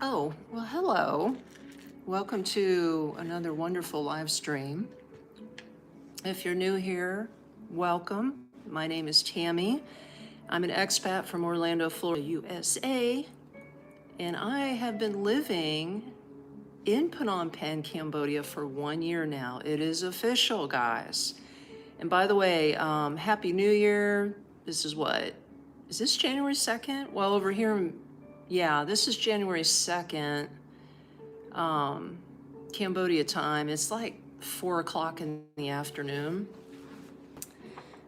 Oh, well, hello. Welcome to another wonderful live stream. If you're new here, welcome. My name is Tami. I'm an expat from Orlando, Florida, USA, and I have been living in Phnom Penh, Cambodia for 1 year now. It is official, guys. And by the way, Happy New Year. This is what? Is this January 2nd? Well, over here, yeah, this is January 2nd. Cambodia time. It's like 4 o'clock in the afternoon.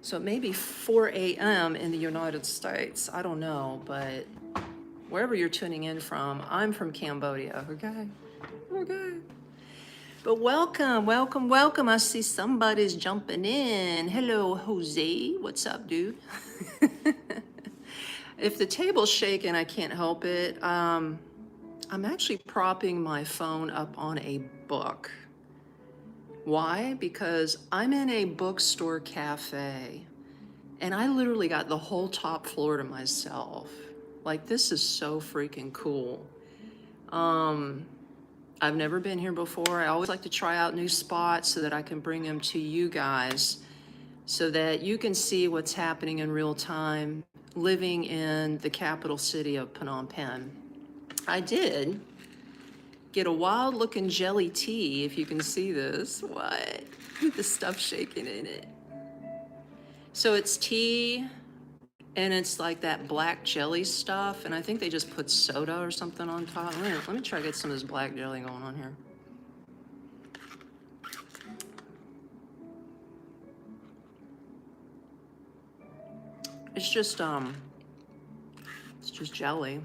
So it may be 4 a.m. in the United States. I don't know, but wherever you're tuning in from, I'm from Cambodia, okay? Okay. But welcome, welcome, welcome. I see somebody's jumping in. Hello, Jose. What's up, dude? If the table's shaking, I can't help it. I'm actually propping my phone up on a book. Why? Because I'm in a bookstore cafe and I literally got the whole top floor to myself. Like, this is so freaking cool. I've never been here before. I always like to try out new spots so that I can bring them to you guys so that you can see what's happening in real time living in the capital city of Phnom Penh. I did get a wild looking jelly tea, if you can see this. What? With the stuff shaking in it. So it's tea and it's like that black jelly stuff. And I think they just put soda or something on top. Let me try to get some of this black jelly going on here. It's just jelly.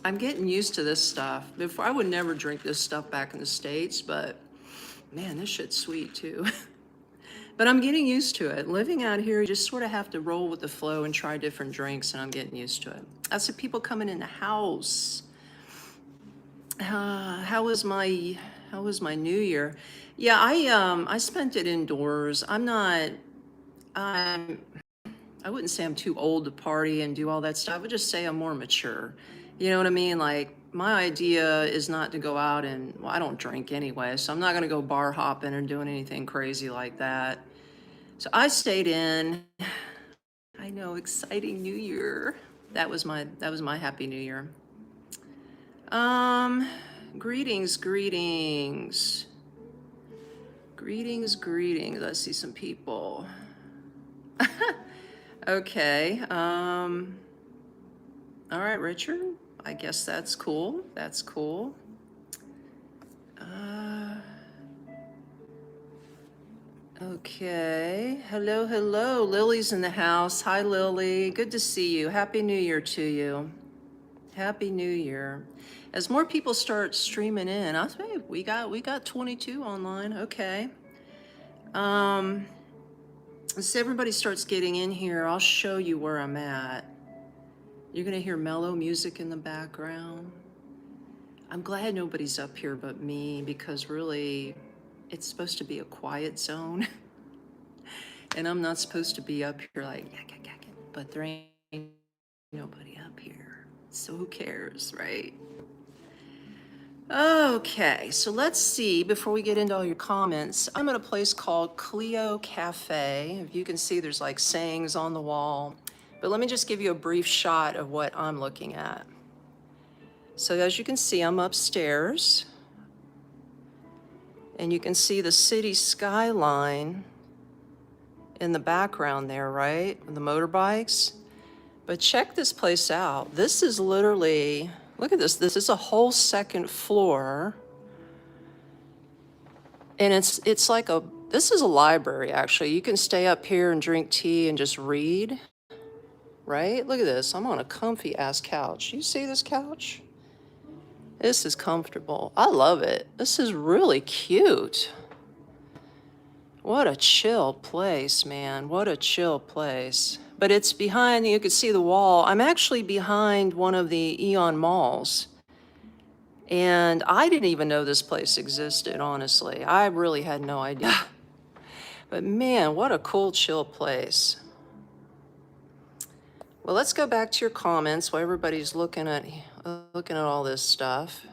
I'm getting used to this stuff. Before, I would never drink this stuff back in the States, but man, this shit's sweet too. But I'm getting used to it. Living out here, you just sort of have to roll with the flow and try different drinks, and I'm getting used to it. I see people coming in the house. How was my New Year? Yeah, I spent it indoors. I wouldn't say I'm too old to party and do all that stuff. I would just say I'm more mature. You know what I mean? Like, my idea is not to go out and, well, I don't drink anyway, so I'm not going to go bar hopping or doing anything crazy like that. So I stayed in. I know, exciting New Year. That was my Happy New Year. Greetings, greetings. Greetings, greetings. Let's see some people. Okay. All right, Richard. I guess that's cool. That's cool. Okay. Hello, hello. Lily's in the house. Hi, Lily. Good to see you. Happy New Year to you. Happy New Year. As more people start streaming in, I'll say we got 22 online. Okay. As everybody starts getting in here, I'll show you where I'm at. You're gonna hear mellow music in the background. I'm glad nobody's up here but me, because really, it's supposed to be a quiet zone. And I'm not supposed to be up here like, but there ain't nobody up here. So who cares, right? Okay, so let's see, before we get into all your comments, I'm at a place called Clio Cafe. If you can see, there's like sayings on the wall. But let me just give you a brief shot of what I'm looking at. So as you can see, I'm upstairs. And you can see the city skyline in the background there, right? With the motorbikes. But check this place out. This is literally, look at this. This is a whole second floor. And it's like this is a library, actually. You can stay up here and drink tea and just read, right? Look at this. I'm on a comfy ass couch. You see this couch? This is comfortable. I love it. This is really cute. What a chill place, man. What a chill place. But it's behind, you can see the wall. I'm actually behind one of the Eon malls. And I didn't even know this place existed, honestly. I really had no idea. But man, what a cool, chill place. Well, let's go back to your comments while everybody's looking at looking at all this stuff.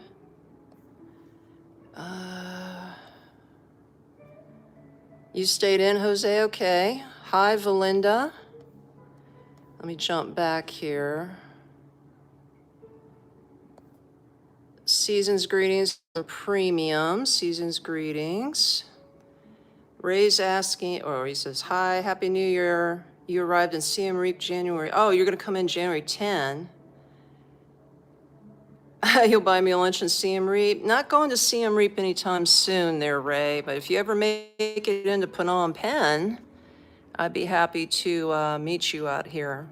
You stayed in, Jose? Okay. Hi, Valinda. Let me jump back here. Season's greetings are premium. Season's greetings. Ray's asking, or he says, hi, Happy New Year. You arrived in Siem Reap January. Oh, you're going to come in January 10. You'll buy me a lunch in Siem Reap. Not going to Siem Reap anytime soon there, Ray, but if you ever make it into Phnom Penh, I'd be happy to meet you out here.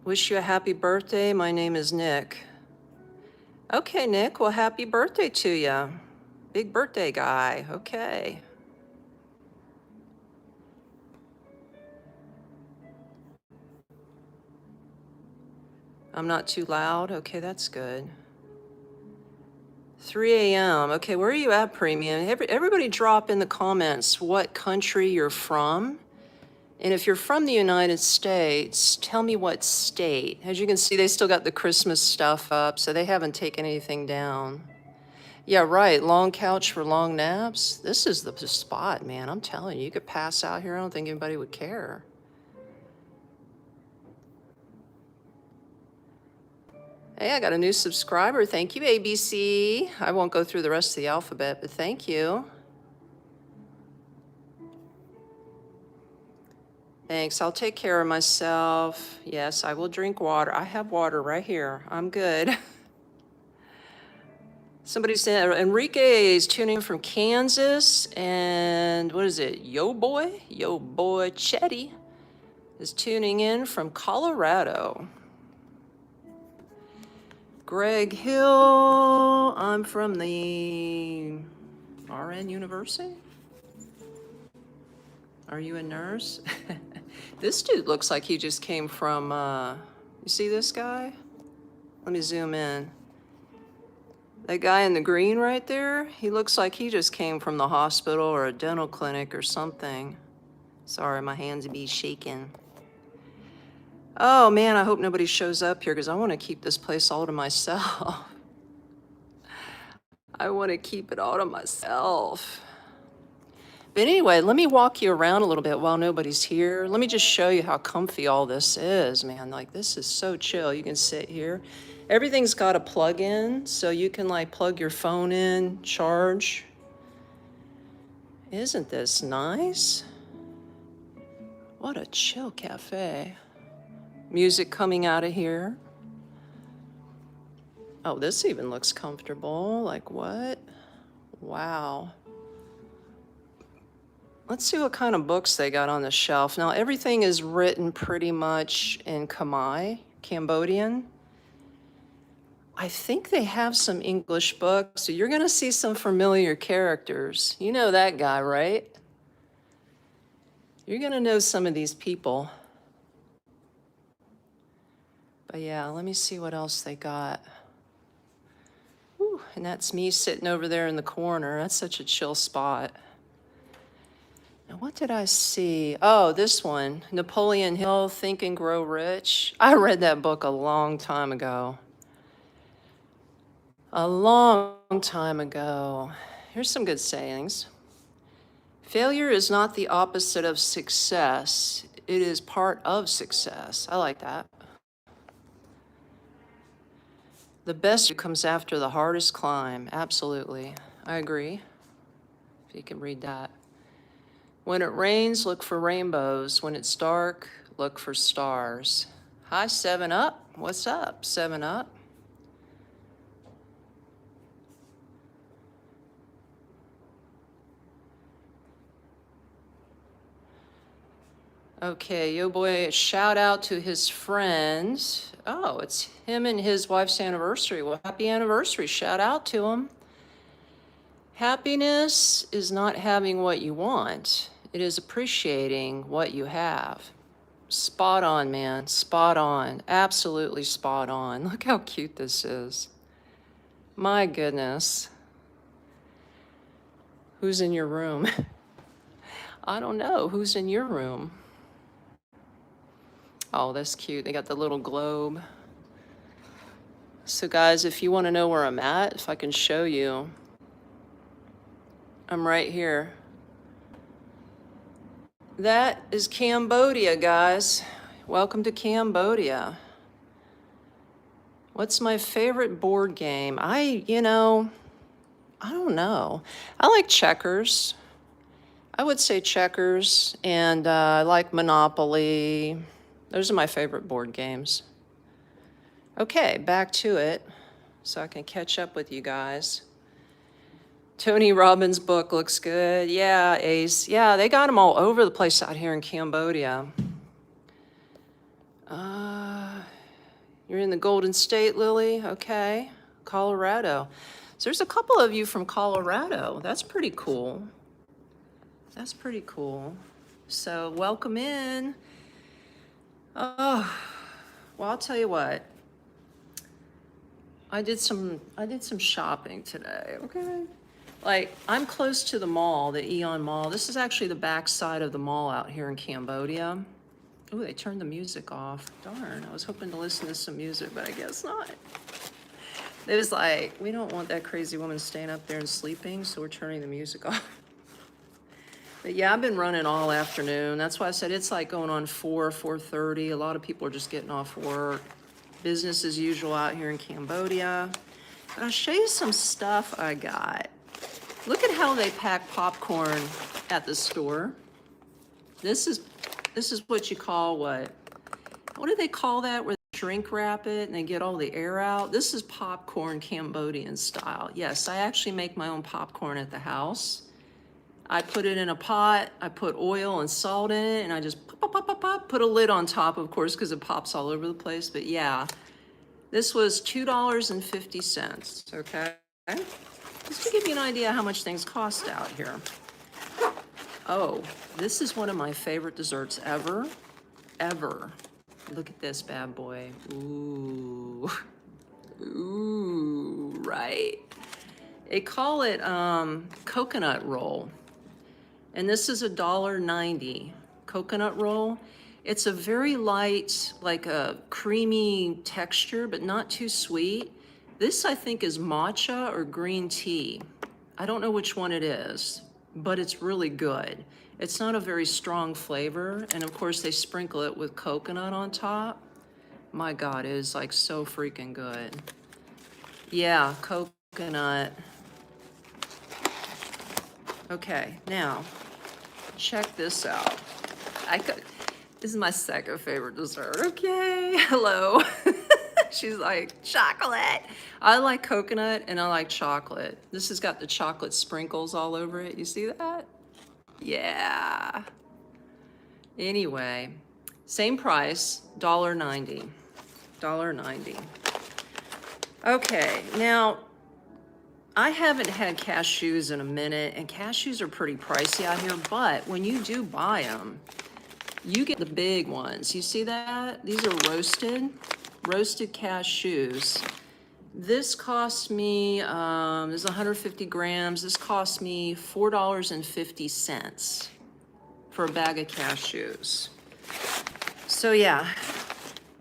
Wish you a happy birthday. My name is Nick. Okay, Nick, well, happy birthday to you. Big birthday guy, okay. I'm not too loud, okay, that's good. 3 a.m., okay, where are you at, Premium? Everybody drop in the comments what country you're from. And if you're from the United States, tell me what state. As you can see, they still got the Christmas stuff up, so they haven't taken anything down. Yeah, right, long couch for long naps. This is the spot, man, I'm telling you. You could pass out here, I don't think anybody would care. Hey, I got a new subscriber. Thank you, ABC. I won't go through the rest of the alphabet, but thank you. Thanks, I'll take care of myself. Yes, I will drink water. I have water right here. I'm good. Somebody said Enrique is tuning in from Kansas, and what is it? Yo boy Chetty is tuning in from Colorado. Greg Hill, I'm from the RN University. Are you a nurse? This dude looks like he just came from, you see this guy? Let me zoom in. That guy in the green right there, he looks like he just came from the hospital or a dental clinic or something. Sorry, my hands be shaking. Oh man, I hope nobody shows up here because I want to keep this place all to myself. I want to keep it all to myself. But anyway, let me walk you around a little bit while nobody's here. Let me just show you how comfy all this is, man. Like, this is so chill. You can sit here. Everything's got a plug-in, so you can like plug your phone in, charge. Isn't this nice? What a chill cafe. Music coming out of here. Oh, this even looks comfortable. Like, what? Wow. Let's see what kind of books they got on the shelf. Now, everything is written pretty much in Khmer, Cambodian. I think they have some English books, so you're gonna see some familiar characters. You know that guy, right? You're gonna know some of these people. But yeah, let me see what else they got. Ooh, and that's me sitting over there in the corner. That's such a chill spot. Now, what did I see? Oh, this one, Napoleon Hill, Think and Grow Rich. I read that book a long time ago. A long time ago. Here's some good sayings. Failure is not the opposite of success. It is part of success. I like that. The best comes after the hardest climb. Absolutely. I agree. If you can read that. When it rains, look for rainbows. When it's dark, look for stars. Hi, 7-Up. What's up, 7-Up? Okay, yo boy, shout out to his friends. Oh, it's him and his wife's anniversary. Well, happy anniversary. Shout out to him. Happiness is not having what you want. It is appreciating what you have. Spot on, man. Spot on. Absolutely spot on. Look how cute this is. My goodness. Who's in your room? I don't know. Who's in your room? Oh, that's cute. They got the little globe. So guys, if you want to know where I'm at, if I can show you, I'm right here. That is Cambodia, guys. Welcome to Cambodia. What's my favorite board game? I don't know. I like checkers. I would say checkers, and I like Monopoly. Those are my favorite board games. Okay, back to it, so I can catch up with you guys. Tony Robbins' book looks good. Yeah, Ace. Yeah, they got them all over the place out here in Cambodia. You're in the Golden State, Lily? Okay. Colorado. So there's a couple of you from Colorado. That's pretty cool. That's pretty cool. So welcome in. Oh, well, I'll tell you what. I did some shopping today, okay? Like, I'm close to the mall, the Eon Mall. This is actually the back side of the mall out here in Cambodia. Oh, they turned the music off. Darn, I was hoping to listen to some music, but I guess not. It was like, we don't want that crazy woman staying up there and sleeping, so we're turning the music off. But yeah, I've been running all afternoon. That's why I said it's like going on 4:30. A lot of people are just getting off work. Business as usual out here in Cambodia. But I'll show you some stuff I got. Look at how they pack popcorn at the store. This is what you call what do they call that, where they shrink wrap it and they get all the air out? This is popcorn Cambodian style. Yes, I actually make my own popcorn at the house. I put it in a pot, I put oil and salt in it, and I just pop, put a lid on top, of course, because it pops all over the place. But yeah, this was $2.50, okay? Just to give you an idea how much things cost out here. Oh, this is one of my favorite desserts ever. Look at this bad boy. Ooh, right? They call it coconut roll. And this is $1.90 coconut roll. It's a very light, like a creamy texture, but not too sweet. This, I think, is matcha or green tea. I don't know which one it is, but it's really good. It's not a very strong flavor. And of course, they sprinkle it with coconut on top. My God, it is like so freaking good. Yeah, coconut. Okay, now, check this out. This is my second favorite dessert. Okay, hello. She's like, chocolate. I like coconut and I like chocolate. This has got the chocolate sprinkles all over it. You see that? Yeah. Anyway, same price, $1.90. $1.90. Okay, now, I haven't had cashews in a minute, and cashews are pretty pricey out here, but when you do buy them, you get the big ones. You see that? These are roasted cashews. This cost me, this is 150 grams. This cost me $4.50 for a bag of cashews. So yeah,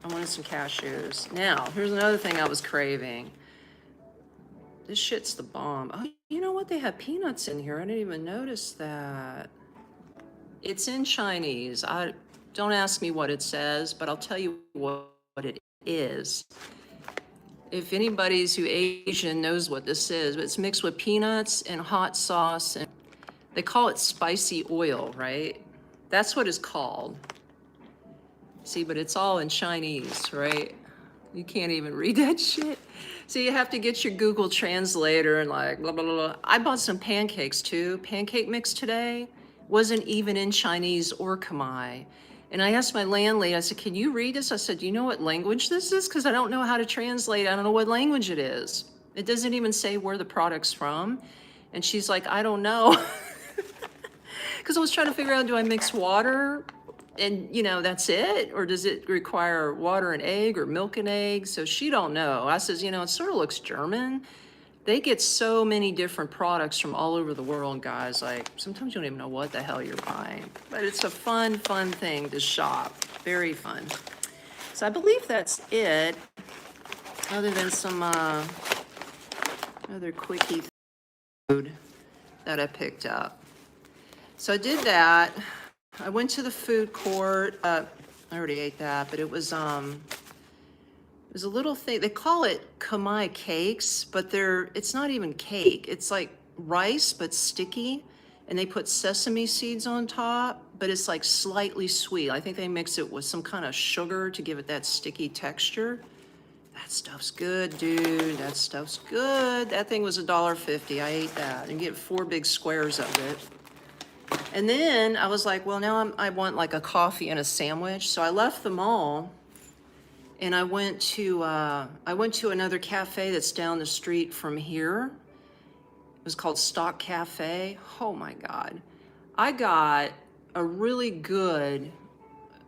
I wanted some cashews. Now, here's another thing I was craving. This shit's the bomb. Oh, you know what? They have peanuts in here. I didn't even notice that. It's in Chinese. Don't ask me what it says, but I'll tell you what it is. If anybody's who Asian knows what this is, but it's mixed with peanuts and hot sauce, and they call it spicy oil, right? That's what it's called. See, but it's all in Chinese, right? You can't even read that shit. So you have to get your Google Translator and like blah, blah, blah, blah. I bought some pancakes too. Pancake mix today wasn't even in Chinese or Khmer. And I asked my landlady, I said, can you read this? I said, do you know what language this is? Because I don't know how to translate. I don't know what language it is. It doesn't even say where the product's from. And she's like, I don't know. Because I was trying to figure out, do I mix water and, you know, that's it? Or does it require water and egg or milk and egg? So she don't know. I says, you know, it sort of looks German. They get so many different products from all over the world, guys. Like, sometimes you don't even know what the hell you're buying. But it's a fun thing to shop. Very fun. So I believe that's it, other than some other quickie food that I picked up. So I did that. I went to the food court. I already ate that, but it was a little thing. They call it kamai cakes, but it's not even cake. It's like rice, but sticky. And they put sesame seeds on top, but it's like slightly sweet. I think they mix it with some kind of sugar to give it that sticky texture. That stuff's good, dude. That stuff's good. That thing was $1.50. I ate that. And you get 4 big squares of it. And then I was like, well, now I want like a coffee and a sandwich. So I left the mall and I went to another cafe that's down the street from here. It was called Stock Cafe. Oh my God. I got a really good,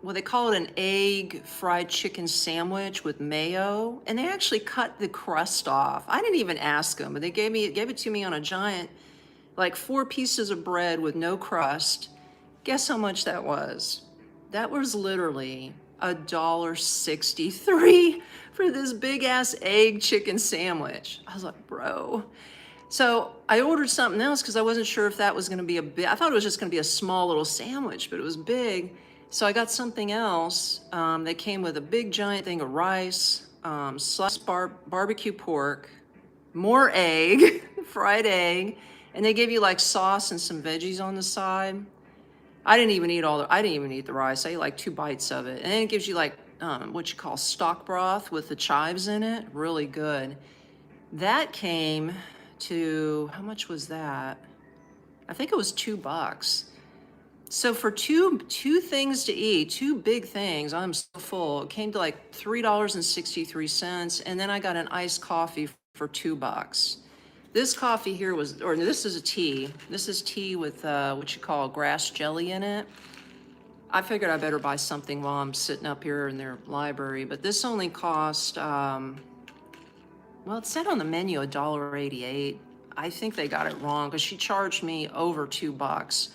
well, they call it an egg fried chicken sandwich with mayo. And they actually cut the crust off. I didn't even ask them, but they gave it to me on a giant, like 4 pieces of bread with no crust. Guess how much that was? That was literally $1.63 for this big ass egg chicken sandwich. I was like, bro. So I ordered something else because I wasn't sure if that was going to be I thought it was just going to be a small little sandwich, but it was big. So I got something else. They came with a big giant thing of rice, sliced barbecue pork, more egg, fried egg, and they gave you like sauce and some veggies on the side. I didn't even eat the rice. I ate like 2 bites of it. And then it gives you like what you call stock broth with the chives in it. Really good. That came to, how much was that? I think it was $2. So for two things to eat, 2 big things, I'm so full. It came to like $3.63, and then I got an iced coffee for $2. This coffee here this is a tea. This is tea with what you call grass jelly in it. I figured I better buy something while I'm sitting up here in their library, but this only cost, well, it said on the menu $1.88. I think they got it wrong because she charged me over $2.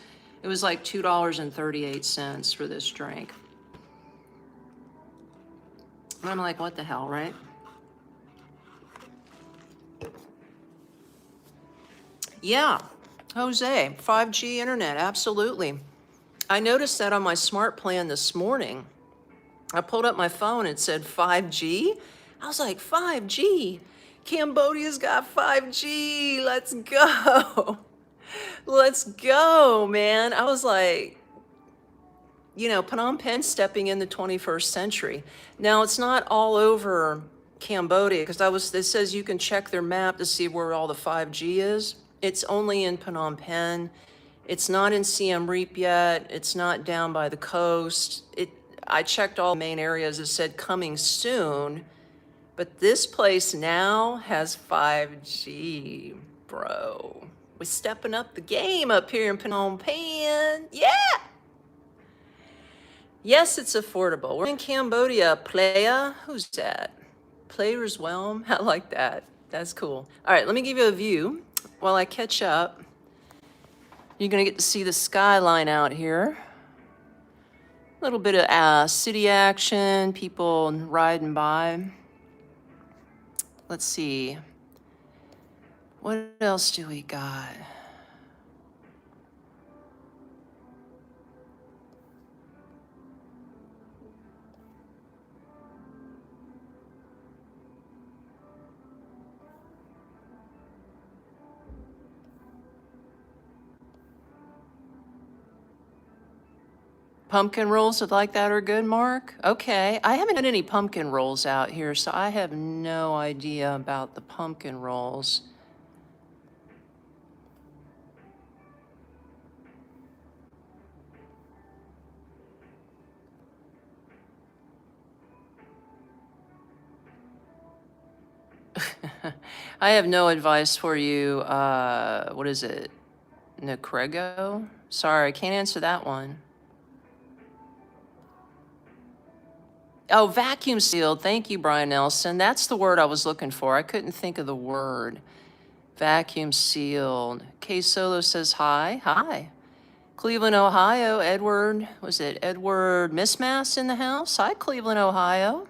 It was like $2.38 for this drink. And I'm like, what the hell, right? Yeah, Jose, 5G internet, absolutely. I noticed that on my smart plan this morning. I pulled up my phone, it said 5G. I was like, 5G? Cambodia's got 5G, let's go. Let's go, man. I was like, Phnom Penh stepping in the 21st century. Now, it's not all over Cambodia, because it says you can check their map to see where all the 5G is. It's only in Phnom Penh. It's not in Siem Reap yet. It's not down by the coast. I checked all the main areas. It said coming soon. But this place now has 5G, bro. We're stepping up the game up here in Phnom Penh. Yeah! Yes, it's affordable. We're in Cambodia. Playa? Who's that? Player's Realm? I like that. That's cool. All right, let me give you a view while I catch up. You're going to get to see the skyline out here. A little bit of city action, people riding by. Let's see. What else do we got? Pumpkin rolls like that are good, Mark? Okay. I haven't had any pumpkin rolls out here, so I have no idea about the pumpkin rolls. I have no advice for you. What is it? Necrego? Sorry, I can't answer that one. Oh, vacuum sealed. Thank you, Brian Nelson. That's the word I was looking for. I couldn't think of the word. Vacuum sealed. K Solo says hi. Hi. Cleveland, Ohio, Edward, was it Edward Mismass in the house? Hi, Cleveland, Ohio.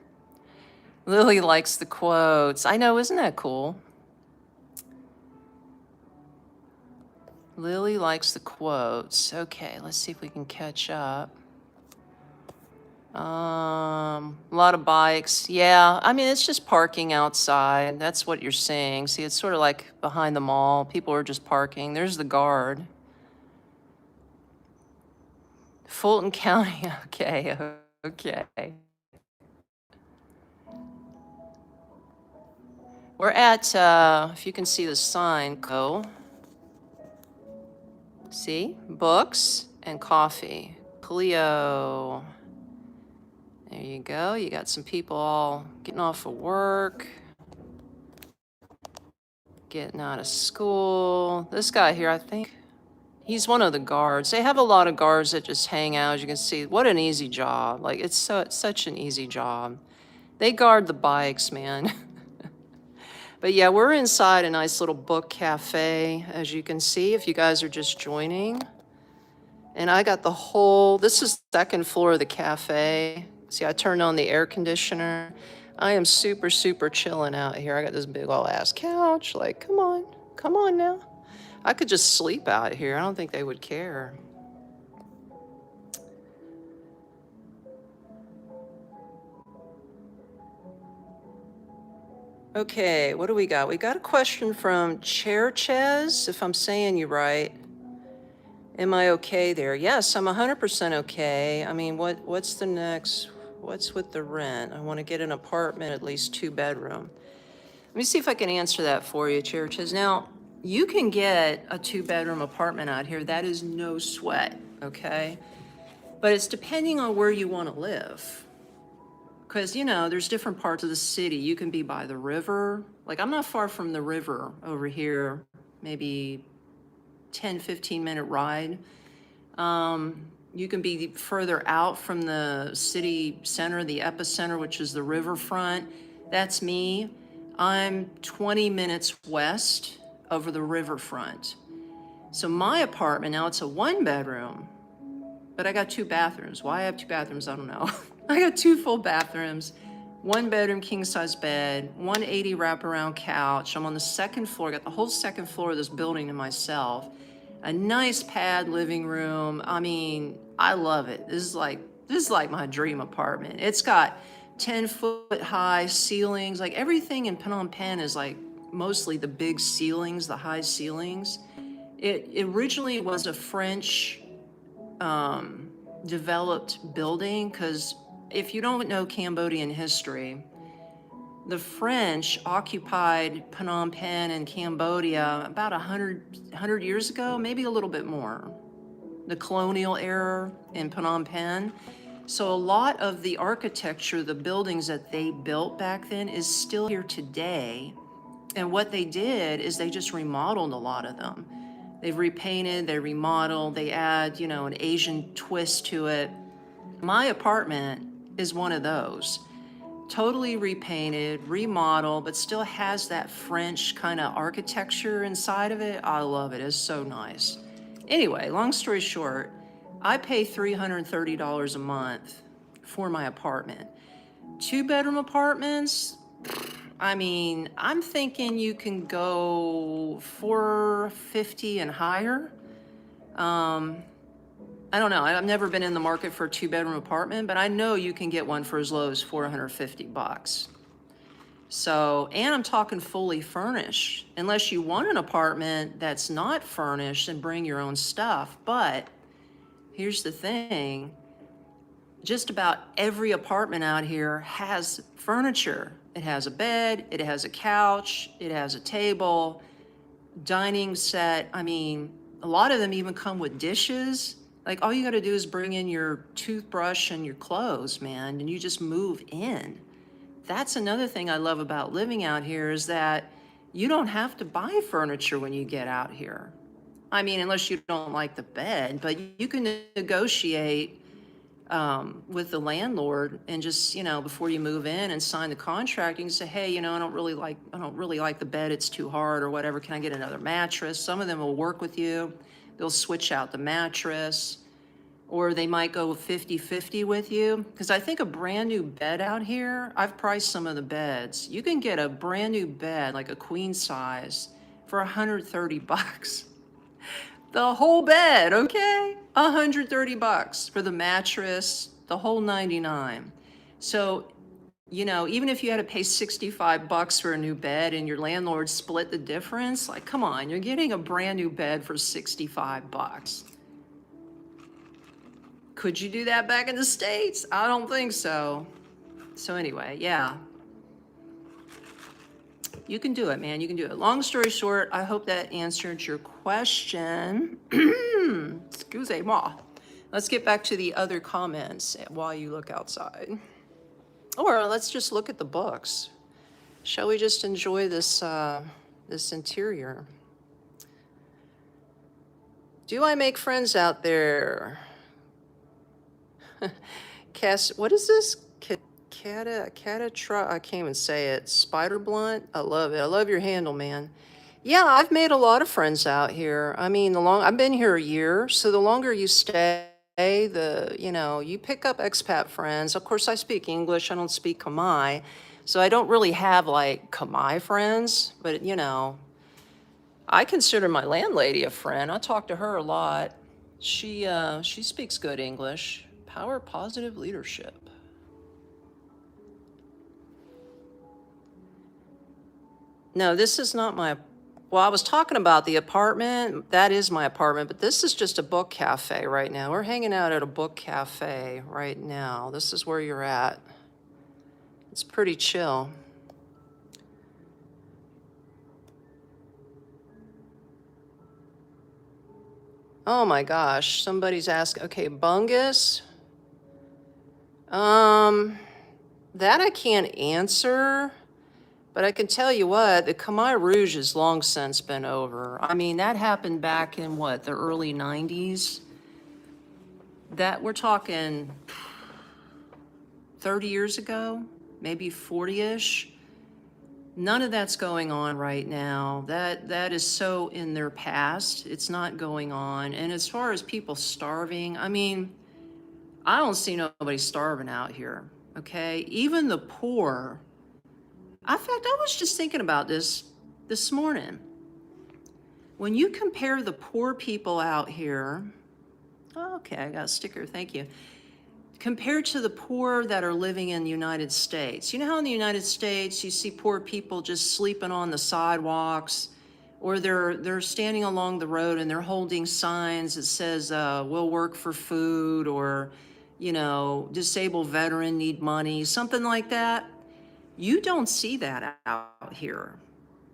Lily likes the quotes. I know, isn't that cool? Lily likes the quotes. Okay, let's see if we can catch up. A lot of bikes. Yeah, I mean, it's just parking outside. That's what you're seeing. See, it's sort of like behind the mall. People are just parking. There's the guard. Fulton County. Okay, okay. We're at, if you can see the sign, go. See? Books and coffee. Cleo. There you go. You got some people all getting off of work, getting out of school. This guy here, I think, he's one of the guards. They have a lot of guards that just hang out. As you can see, what an easy job. Like, it's such an easy job. They guard the bikes, man. But yeah, we're inside a nice little book cafe, as you can see, if you guys are just joining. And I got the whole, this is the second floor of the cafe. See, I turned on the air conditioner. I am super, super chilling out here. I got this big old ass couch. Like, come on now. I could just sleep out here. I don't think they would care. Okay, what do we got? We got a question from Cherchez, if I'm saying you right. Am I okay there? Yes, I'm 100% okay. I mean, what's the next? What's with the rent? I want to get an apartment, at least 2-bedroom. Let me see if I can answer that for you, Cherchez. Now, you can get a 2-bedroom apartment out here. That is no sweat, okay? But it's depending on where you want to live. Because, you know, there's different parts of the city. You can be by the river. Like, I'm not far from the river over here, maybe 10, 15-minute ride. You can be further out from the city center, the epicenter, which is the riverfront. That's me. I'm 20 minutes west over the riverfront. So my apartment, now it's a 1-bedroom, but I got 2 bathrooms. Why I have 2 bathrooms, I don't know. I got 2 full bathrooms, 1-bedroom king-size bed, 180 wraparound couch. I'm on the 2nd floor, I got the whole 2nd floor of this building to myself. A nice pad living room. I mean, I love it. This is like my dream apartment. It's got 10-foot high ceilings. Like, everything in Phnom Penh is like mostly the big ceilings, the high ceilings. It originally was a French developed building, because if you don't know Cambodian history, the French occupied Phnom Penh and Cambodia about 100 years ago, maybe a little bit more, the colonial era in Phnom Penh. So a lot of the architecture, the buildings that they built back then, is still here today. And what they did is they just remodeled a lot of them. They've repainted, they remodeled, they add, you know, an Asian twist to it. My apartment is one of those. Totally repainted, remodeled, but still has that French kind of architecture inside of it. I love it. It's so nice. Anyway, long story short, I pay $330 a month for my apartment. 2-bedroom apartments, I mean, I'm thinking you can go $450 and higher. I don't know. I've never been in the market for a 2-bedroom apartment, but I know you can get one for as low as $450. So, and I'm talking fully furnished, unless you want an apartment that's not furnished and bring your own stuff. But here's the thing, just about every apartment out here has furniture. It has a bed, it has a couch, it has a table, dining set. I mean, a lot of them even come with dishes. Like, all you gotta do is bring in your toothbrush and your clothes, man, and you just move in. That's another thing I love about living out here, is that you don't have to buy furniture when you get out here. I mean, unless you don't like the bed, but you can negotiate with the landlord, and just, you know, before you move in and sign the contract, you can say, hey, you know, I don't really like the bed, it's too hard or whatever. Can I get another mattress? Some of them will work with you. They'll switch out the mattress, or they might go 50-50 with you. Because I think a brand new bed out here, I've priced some of the beds. You can get a brand new bed, like a queen size, for $130. The whole bed, okay? $130 for the mattress, the whole 99. So, you know, even if you had to pay $65 for a new bed and your landlord split the difference, like, come on, you're getting a brand new bed for $65. Could you do that back in the States? I don't think so. So anyway, yeah. You can do it, man. You can do it. Long story short, I hope that answered your question. Excusez-moi. Let's get back to the other comments while you look outside. Or let's just look at the books. Shall we just enjoy this, this interior? Do I make friends out there? What is this? I can't even say it. Spider Blunt. I love it. I love your handle, man. Yeah, I've made a lot of friends out here. I mean, I've been here a year, so the longer you stay, you pick up expat friends. Of course, I speak English. I don't speak Khmer, so I don't really have like Khmer friends. But I consider my landlady a friend. I talk to her a lot. She speaks good English. Power positive leadership. No, this is not my, well, I was talking about the apartment. That is my apartment, but this is just a book cafe right now. We're hanging out at a book cafe right now. This is where you're at. It's pretty chill. Oh my gosh, somebody's asking, okay, Bungus. That I can't answer. But I can tell you what, the Khmer Rouge has long since been over. I mean, that happened back in what, the early 90s? That we're talking 30 years ago, maybe 40-ish. None of that's going on right now. That is so in their past. It's not going on. And as far as people starving, I mean, I don't see nobody starving out here, okay? Even the poor. In fact, I was just thinking about this morning. When you compare the poor people out here, okay, I got a sticker, thank you. Compared to the poor that are living in the United States. You know how in the United States you see poor people just sleeping on the sidewalks, or they're standing along the road and they're holding signs that says, we'll work for food, or, disabled veteran need money, something like that. You don't see that out here.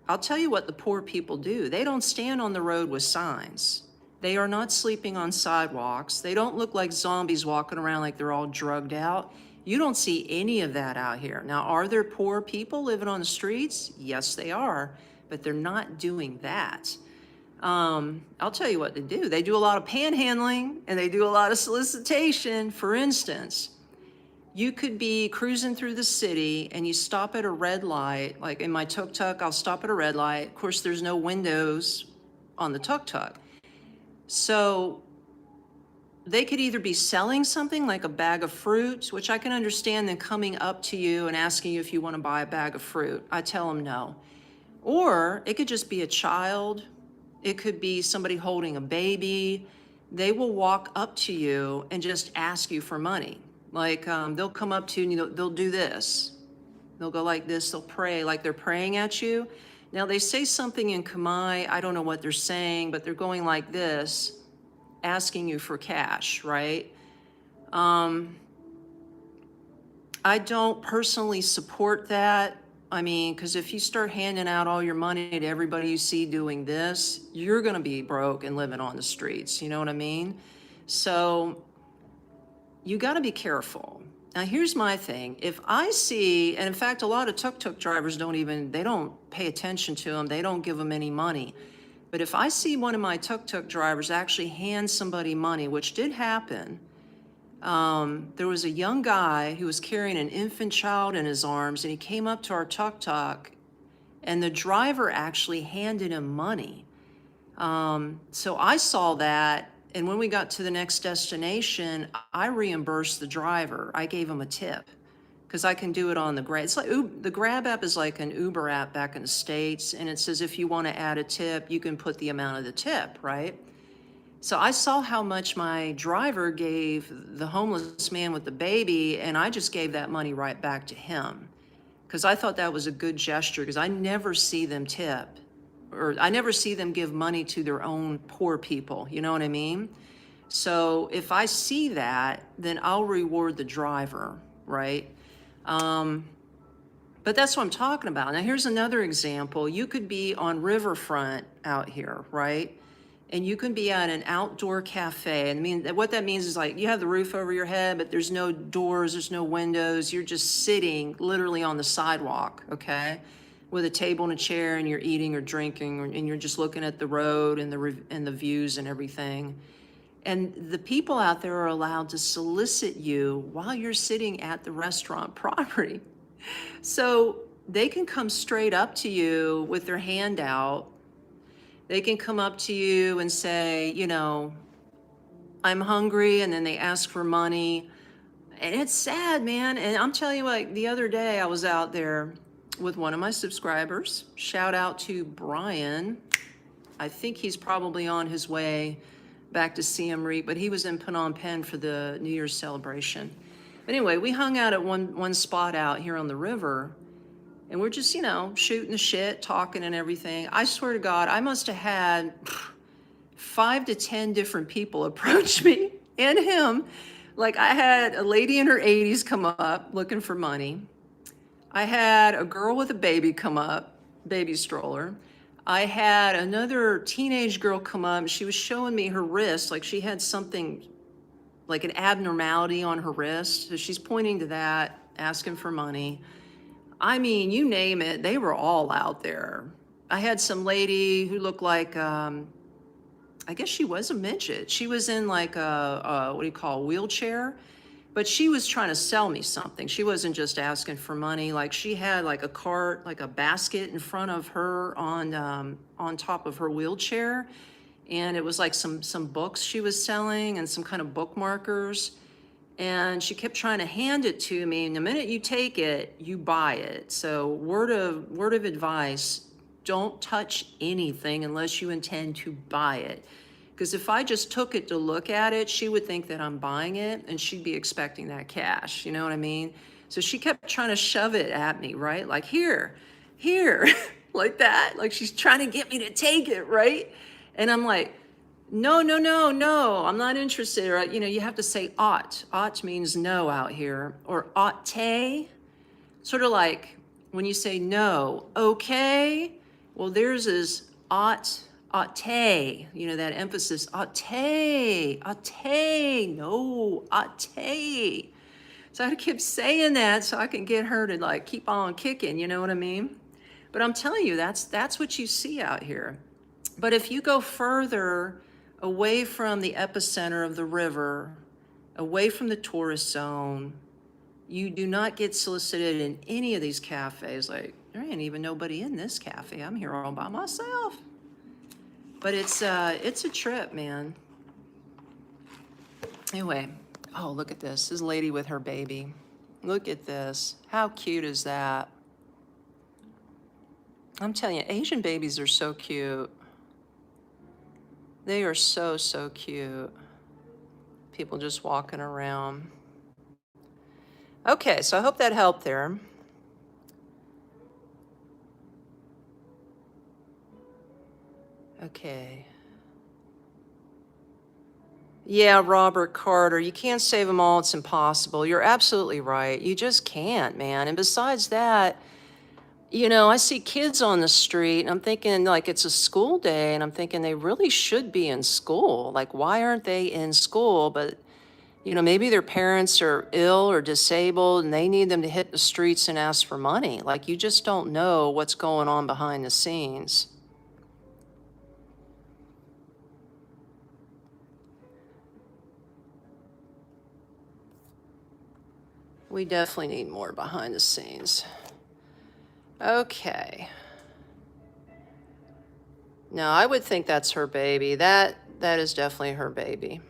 I'll tell you what the poor people do. They don't stand on the road with signs. They are not sleeping on sidewalks. They don't look like zombies walking around like they're all drugged out. You don't see any of that out here. Now, are there poor people living on the streets? Yes, they are, but they're not doing that. I'll tell you what they do. They do a lot of panhandling and they do a lot of solicitation. For instance, you could be cruising through the city and you stop at a red light. Like in my tuk-tuk, I'll stop at a red light. Of course, there's no windows on the tuk-tuk. So they could either be selling something like a bag of fruit, which I can understand them coming up to you and asking you if you want to buy a bag of fruit. I tell them no. Or it could just be a child. It could be somebody holding a baby. They will walk up to you and just ask you for money. Like they'll come up to you and they'll do this. They'll go like this, they'll pray like they're praying at you. Now they say something in Khmer, I don't know what they're saying, but they're going like this, asking you for cash, right? I don't personally support that. I mean, because if you start handing out all your money to everybody you see doing this, you're gonna be broke and living on the streets, you know what I mean? So you gotta be careful. Now here's my thing. If I see, and in fact, a lot of tuk-tuk drivers they don't pay attention to them. They don't give them any money. But if I see one of my tuk-tuk drivers actually hand somebody money, which did happen, there was a young guy who was carrying an infant child in his arms and he came up to our tuk-tuk and the driver actually handed him money. So I saw that, and when we got to the next destination, I reimbursed the driver. I gave him a tip because I can do it on the Grab. It's like the Grab app is like an Uber app back in the States, and it says if you want to add a tip, you can put the amount of the tip, right? So I saw how much my driver gave the homeless man with the baby, and I just gave that money right back to him because I thought that was a good gesture because I never see them tip or I never see them give money to their own poor people. You know what I mean? So if I see that, then I'll reward the driver, right? But that's what I'm talking about. Now, here's another example. You could be on riverfront out here, right? And you can be at an outdoor cafe. And I mean, what that means is like you have the roof over your head, but there's no doors, there's no windows. You're just sitting literally on the sidewalk, okay? With a table and a chair, and you're eating or drinking, and you're just looking at the road and the views and everything. And the people out there are allowed to solicit you while you're sitting at the restaurant property. So they can come straight up to you with their hand out. They can come up to you and say, you know, I'm hungry, and then they ask for money. And it's sad, man. And I'm telling you, like, the other day I was out there with one of my subscribers. Shout out to Brian. I think he's probably on his way back to Siem Reap, but he was in Phnom Penh for the New Year's celebration. But anyway, we hung out at one spot out here on the river, and we're just, you know, shooting the shit, talking and everything. I swear to God, I must have had 5 to 10 different people approach me and him. Like, I had a lady in her 80s come up looking for money. I had a girl with a baby come up, baby stroller. I had another teenage girl come up. She was showing me her wrist, like she had something, like an abnormality on her wrist. So she's pointing to that, asking for money. I mean, you name it, they were all out there. I had some lady who looked like, I guess she was a midget. She was in like what do you call, a wheelchair, but she was trying to sell me something. She wasn't just asking for money. Like she had like a cart, like a basket in front of her on top of her wheelchair. And it was like some books she was selling and some kind of bookmarkers. And she kept trying to hand it to me. And the minute you take it, you buy it. So word of advice, don't touch anything unless you intend to buy it. Because if I just took it to look at it, she would think that I'm buying it and she'd be expecting that cash. You know what I mean? So she kept trying to shove it at me, right? Like, here, like that. Like she's trying to get me to take it, right? And I'm like, no, I'm not interested. Or, you know, you have to say ought. Ought means no out here. Or ought-te, sort of like when you say no, okay. Well, theirs is ought-te, you know, that emphasis, ought-te, no, ought-te. So I keep saying that so I can get her to like keep on kicking, you know what I mean? But I'm telling you, that's what you see out here. But if you go further away from the epicenter of the river, away from the tourist zone, you do not get solicited in any of these cafes. Like, there ain't even nobody in this cafe. I'm here all by myself. But it's a trip, man. Anyway, oh, look at this. This lady with her baby. Look at this. How cute is that? I'm telling you, Asian babies are so cute. They are so, so cute. People just walking around. Okay, so I hope that helped there. Okay. Yeah, Robert Carter, you can't save them all. It's impossible. You're absolutely right. You just can't, man. And besides that, you know, I see kids on the street and I'm thinking like it's a school day and I'm thinking they really should be in school. Like, why aren't they in school? But, you know, maybe their parents are ill or disabled and they need them to hit the streets and ask for money. Like, you just don't know what's going on behind the scenes. We definitely need more behind the scenes. Okay. No, I would think that's her baby. That is definitely her baby.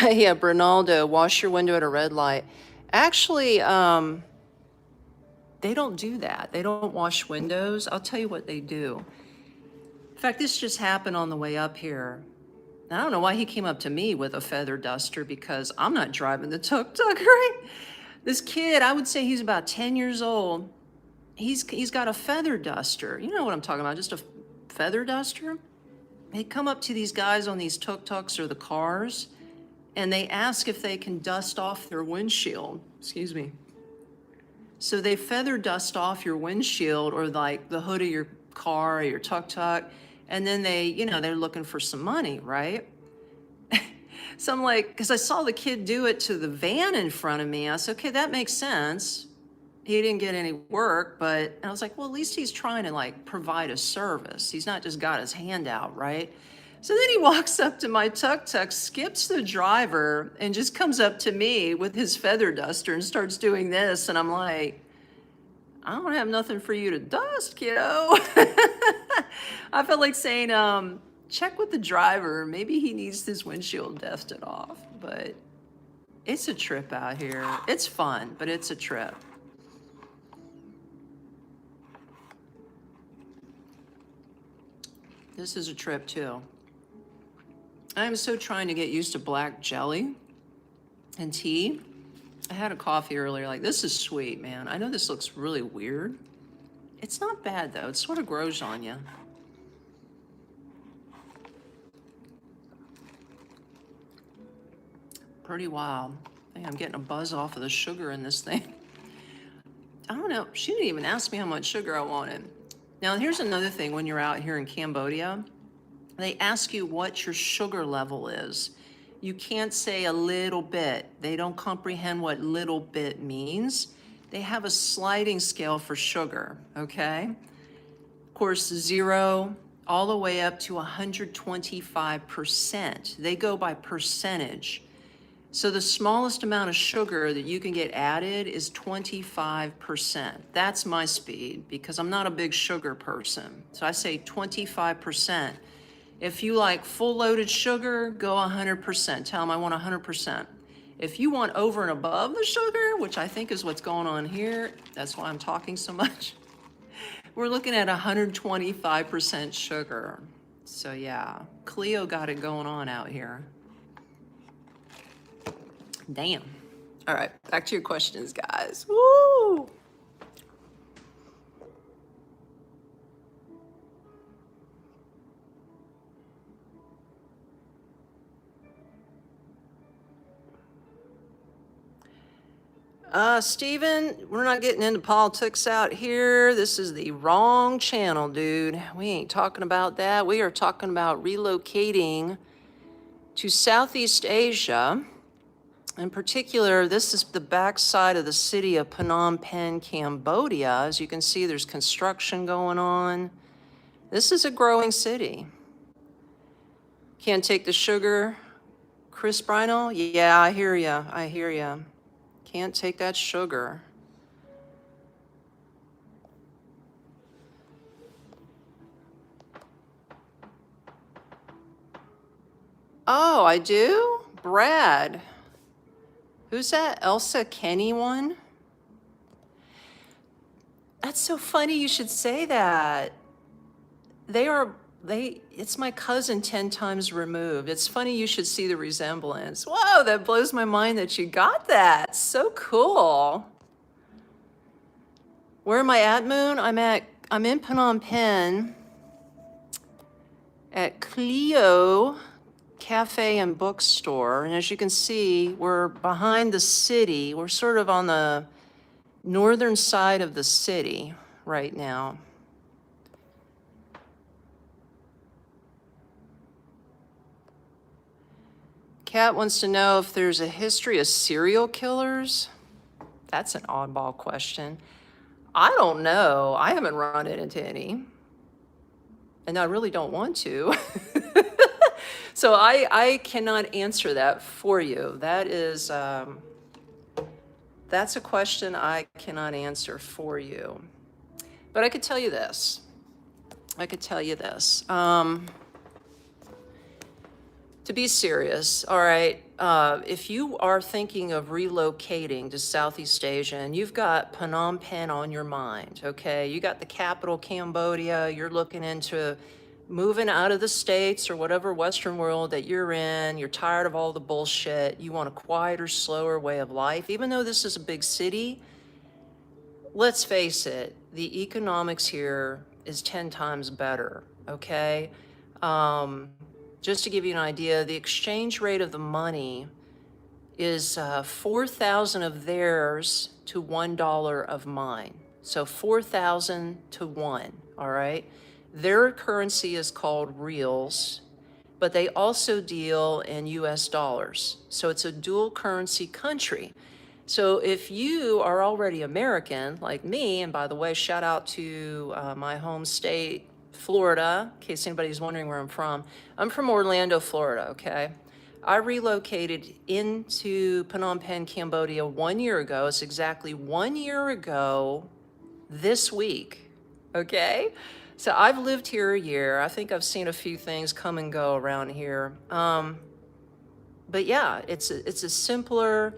Yeah, Bernaldo, wash your window at a red light. Actually, they don't do that. They don't wash windows. I'll tell you what they do. In fact, this just happened on the way up here. I don't know why he came up to me with a feather duster because I'm not driving the tuk-tuk, right? This kid, I would say he's about 10 years old. He's got a feather duster. You know what I'm talking about, just a feather duster. They come up to these guys on these tuk-tuks or the cars, and they ask if they can dust off their windshield. Excuse me. So they feather dust off your windshield or like the hood of your car or your tuk-tuk, and then they, you know, they're looking for some money, right? So I'm like, because I saw the kid do it to the van in front of me. I said, okay, that makes sense. He didn't get any work, but I was like, well, at least he's trying to like provide a service. He's not just got his hand out, right? So then he walks up to my tuk-tuk, skips the driver, and just comes up to me with his feather duster and starts doing this. And I'm like, I don't have nothing for you to dust, kiddo. I felt like saying, check with the driver. Maybe he needs his windshield dusted off. But it's a trip out here. It's fun, but it's a trip. This is a trip too. I'm so trying to get used to black jelly and tea. I had a coffee earlier, like, this is sweet, man. I know this looks really weird. It's not bad though, it sort of grows on you. Pretty wild. I think I'm getting a buzz off of the sugar in this thing. I don't know, she didn't even ask me how much sugar I wanted. Now here's another thing when you're out here in Cambodia. They ask you what your sugar level is. You can't say a little bit. They don't comprehend what little bit means. They have a sliding scale for sugar, okay? Of course, 0 all the way up to 125%. They go by percentage. So the smallest amount of sugar that you can get added is 25%. That's my speed because I'm not a big sugar person. So I say 25%. If you like full loaded sugar, go 100%. Tell them I want 100%. If you want over and above the sugar, which I think is what's going on here, that's why I'm talking so much, we're looking at 125% sugar. So yeah, Cleo got it going on out here. Damn. All right, back to your questions, guys. Woo! Steven, we're not getting into politics out here. This is the wrong channel, dude. We ain't talking about that. We are talking about relocating to Southeast Asia. In particular, this is the backside of the city of Phnom Penh, Cambodia. As you can see, there's construction going on. This is a growing city. Can't take the sugar. Chris Brino? Yeah, I hear ya. I hear ya. Can't take that sugar. Oh, I do? Brad. Who's that Elsa Kenny one? That's so funny you should say that. It's my cousin 10 times removed. It's funny you should see the resemblance. Whoa, that blows my mind that you got that. So cool. Where am I at, Moon? I'm in Phnom Penh at Clio Cafe and Bookstore. And as you can see, we're behind the city. We're sort of on the northern side of the city right now. Kat wants to know if there's a history of serial killers. That's an oddball question. I don't know. I haven't run it into any, and I really don't want to. So I cannot answer that for you. That's a question I cannot answer for you. But I could tell you this. I could tell you this. To be serious, all right, if you are thinking of relocating to Southeast Asia and you've got Phnom Penh on your mind, okay, you got the capital, Cambodia, you're looking into moving out of the States or whatever Western world that you're in, you're tired of all the bullshit, you want a quieter, slower way of life, even though this is a big city, let's face it, the economics here is 10 times better, okay? Just to give you an idea, the exchange rate of the money is 4,000 of theirs to $1 of mine. So 4,000 to 1, all right? Their currency is called reals, but they also deal in US dollars. So it's a dual currency country. So if you are already American, like me, and by the way, shout out to my home state, Florida, in case anybody's wondering where I'm from Orlando, Florida, okay? I relocated into Phnom Penh, Cambodia 1 year ago. It's exactly 1 year ago this week, okay? So I've lived here a year. I think I've seen a few things come and go around here. But yeah, it's a simpler,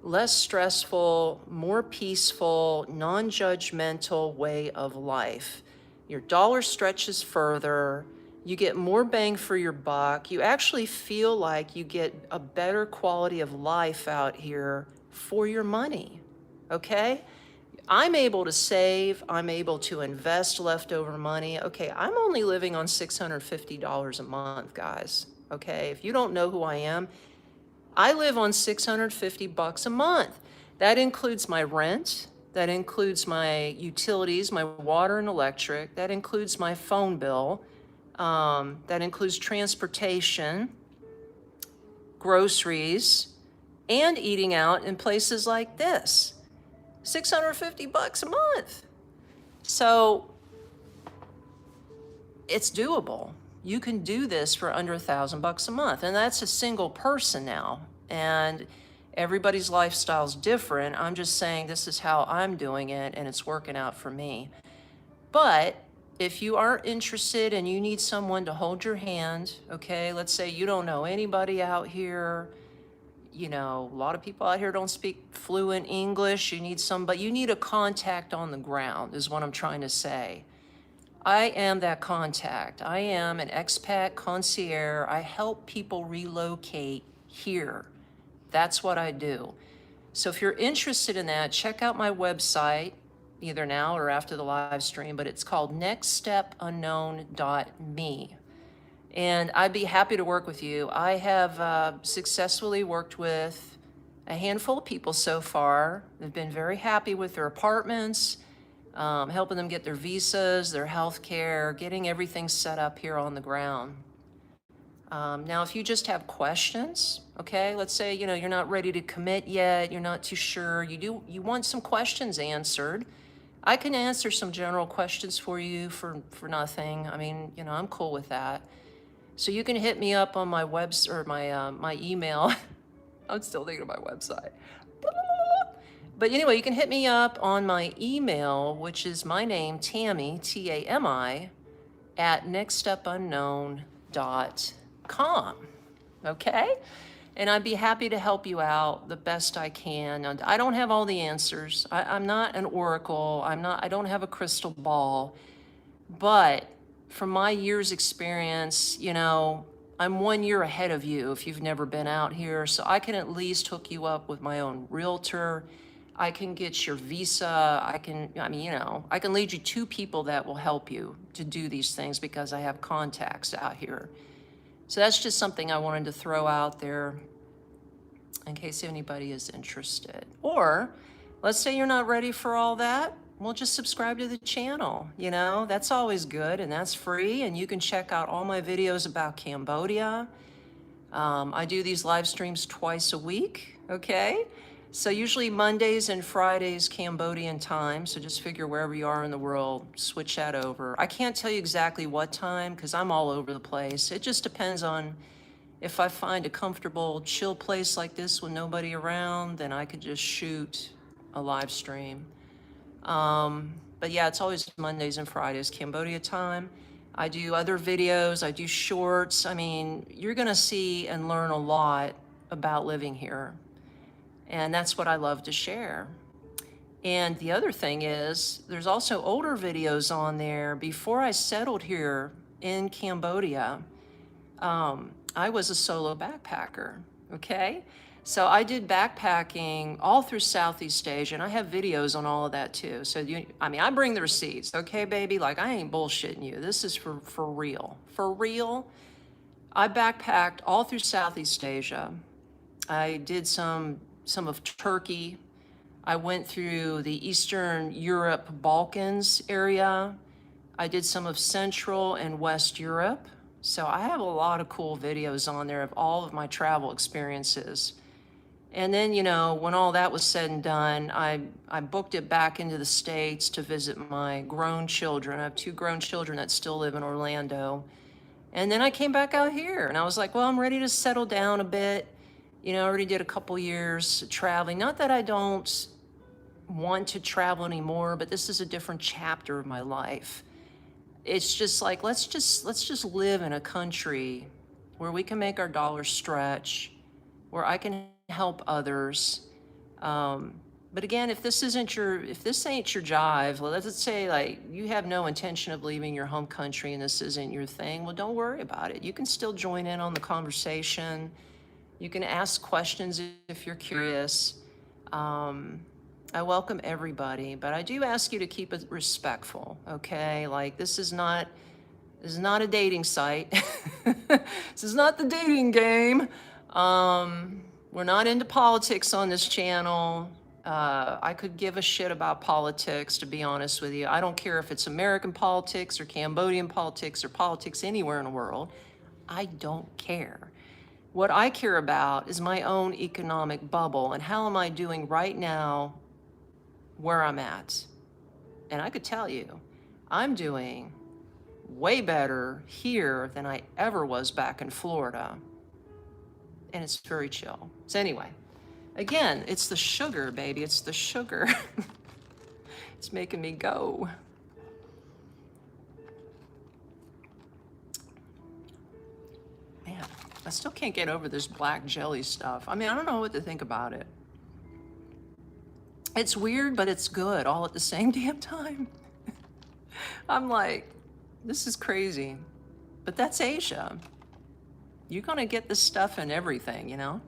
less stressful, more peaceful, non-judgmental way of life. Your dollar stretches further, you get more bang for your buck, you actually feel like you get a better quality of life out here for your money, okay? I'm able to save, I'm able to invest leftover money. Okay, I'm only living on $650 a month, guys, okay? If you don't know who I am, I live on $650 a month. That includes my rent, that includes my utilities, my water and electric, that includes my phone bill, that includes transportation, groceries, and eating out in places like this. $650 a month. So it's doable. You can do this for under $1,000 a month, and that's a single person now. And everybody's lifestyle's different. I'm just saying this is how I'm doing it, and it's working out for me. But if you are interested and you need someone to hold your hand, okay, let's say you don't know anybody out here, you know, a lot of people out here don't speak fluent English, you need a contact on the ground is what I'm trying to say. I am that contact. I am an expat concierge. I help people relocate here. That's what I do. So if you're interested in that, check out my website, either now or after the live stream, but it's called nextstepunknown.me. And I'd be happy to work with you. I have successfully worked with a handful of people so far. They've been very happy with their apartments, helping them get their visas, their health care, getting everything set up here on the ground. Now, if you just have questions, okay, let's say, you know, you're not ready to commit yet, you're not too sure, you want some questions answered, I can answer some general questions for you for nothing. I mean, you know, I'm cool with that. So you can hit me up on my my email. I'm still thinking of my website. But anyway, you can hit me up on my email, which is my name, Tami, T-A-M-I, at nextstepunknown.com, okay? And I'd be happy to help you out the best I can. And I don't have all the answers. I'm not an oracle. I don't have a crystal ball. But from my year's experience, you know, I'm 1 year ahead of you if you've never been out here. So I can at least hook you up with my own realtor. I can get your visa. I can lead you to people that will help you to do these things because I have contacts out here. So that's just something I wanted to throw out there in case anybody is interested. Or let's say you're not ready for all that. Well, just subscribe to the channel, you know, that's always good and that's free. And you can check out all my videos about Cambodia. I do these live streams twice a week, okay? So usually Mondays and Fridays Cambodian time. So just figure wherever you are in the world, switch that over. I can't tell you exactly what time because I'm all over the place. It just depends on if I find a comfortable, chill place like this with nobody around, then I could just shoot a live stream. But yeah, it's always Mondays and Fridays, Cambodia time. I do other videos, I do shorts. I mean, you're gonna see and learn a lot about living here. And that's what I love to share. And the other thing is, there's also older videos on there. Before I settled here in Cambodia, I was a solo backpacker, okay? So I did backpacking all through Southeast Asia, and I have videos on all of that too. So I bring the receipts, okay, baby? Like, I ain't bullshitting you. This is for real. For real, I backpacked all through Southeast Asia. I did some of Turkey. I went through the Eastern Europe, Balkans area. I did some of Central and West Europe. So I have a lot of cool videos on there of all of my travel experiences. And then, you know, when all that was said and done, I booked it back into the States to visit my grown children. I have 2 grown children that still live in Orlando. And then I came back out here and I was like, well, I'm ready to settle down a bit. You know, I already did a couple years traveling. Not that I don't want to travel anymore, but this is a different chapter of my life. It's just like, let's just live in a country where we can make our dollars stretch, where I can help others. But again, if this ain't your jive, well, let's say like you have no intention of leaving your home country and this isn't your thing, well, don't worry about it. You can still join in on the conversation. You can ask questions if you're curious. I welcome everybody, but I do ask you to keep it respectful, okay? Like, this is not a dating site. This is not the dating game. We're not into politics on this channel. I could give a shit about politics, to be honest with you. I don't care if it's American politics or Cambodian politics or politics anywhere in the world. I don't care. What I care about is my own economic bubble and how am I doing right now where I'm at. And I could tell you, I'm doing way better here than I ever was back in Florida. And it's very chill. So anyway, again, it's the sugar, baby. It's the sugar. It's making me go. Man, I still can't get over this black jelly stuff. I mean, I don't know what to think about it. It's weird, but it's good all at the same damn time. I'm like, this is crazy. But that's Asia. You're gonna get this stuff in everything, you know?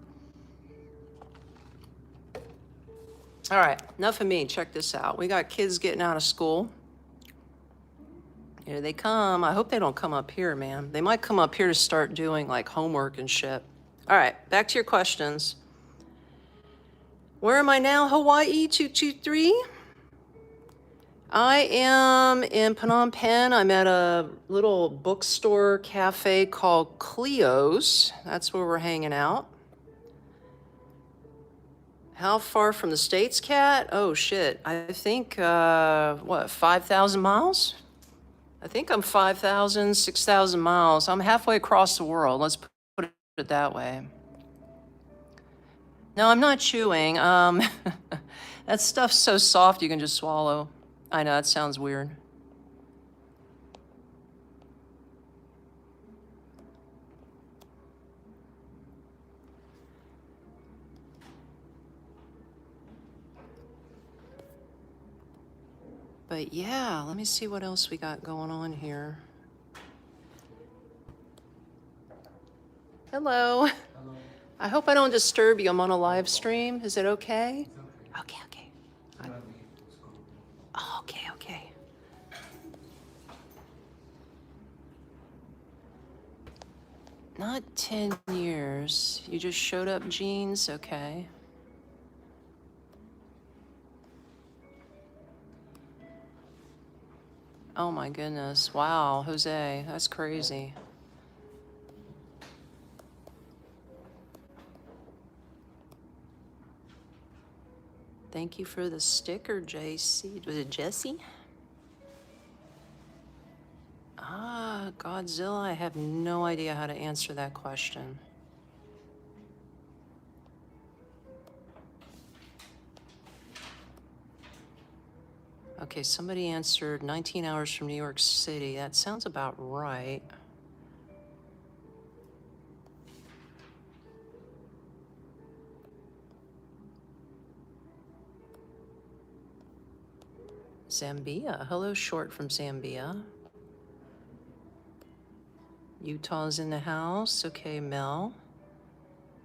All right, enough of me. Check this out. We got kids getting out of school. Here they come. I hope they don't come up here, man. They might come up here to start doing like homework and shit. All right, back to your questions. Where am I now? Hawaii 223. I am in Phnom Penh. I'm at a little bookstore cafe called Cleo's. That's where we're hanging out. How far from the States, Kat? Oh, shit. I think, 5,000 miles? I think I'm 5,000, 6,000 miles. I'm halfway across the world. Let's put it that way. No, I'm not chewing. That stuff's so soft you can just swallow. I know, that sounds weird. But yeah, let me see what else we got going on here. Hello. Hello. I hope I don't disturb you. I'm on a live stream. Is it okay? It's okay. Okay. Oh, okay. Not 10 years. You just showed up, jeans? Okay. Oh my goodness. Wow, Jose, that's crazy. Thank you for the sticker, JC. Was it Jesse? Ah, Godzilla, I have no idea how to answer that question. Okay, somebody answered 19 hours from New York City. That sounds about right. Zambia. Hello, Short from Zambia. Utah's in the house. Okay, Mel.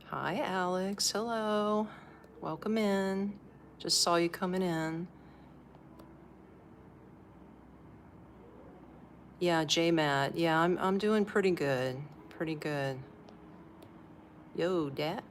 Hi, Alex. Hello. Welcome in. Just saw you coming in. Yeah, J-Matt. Yeah, I'm doing pretty good. Pretty good. Yo, Dad.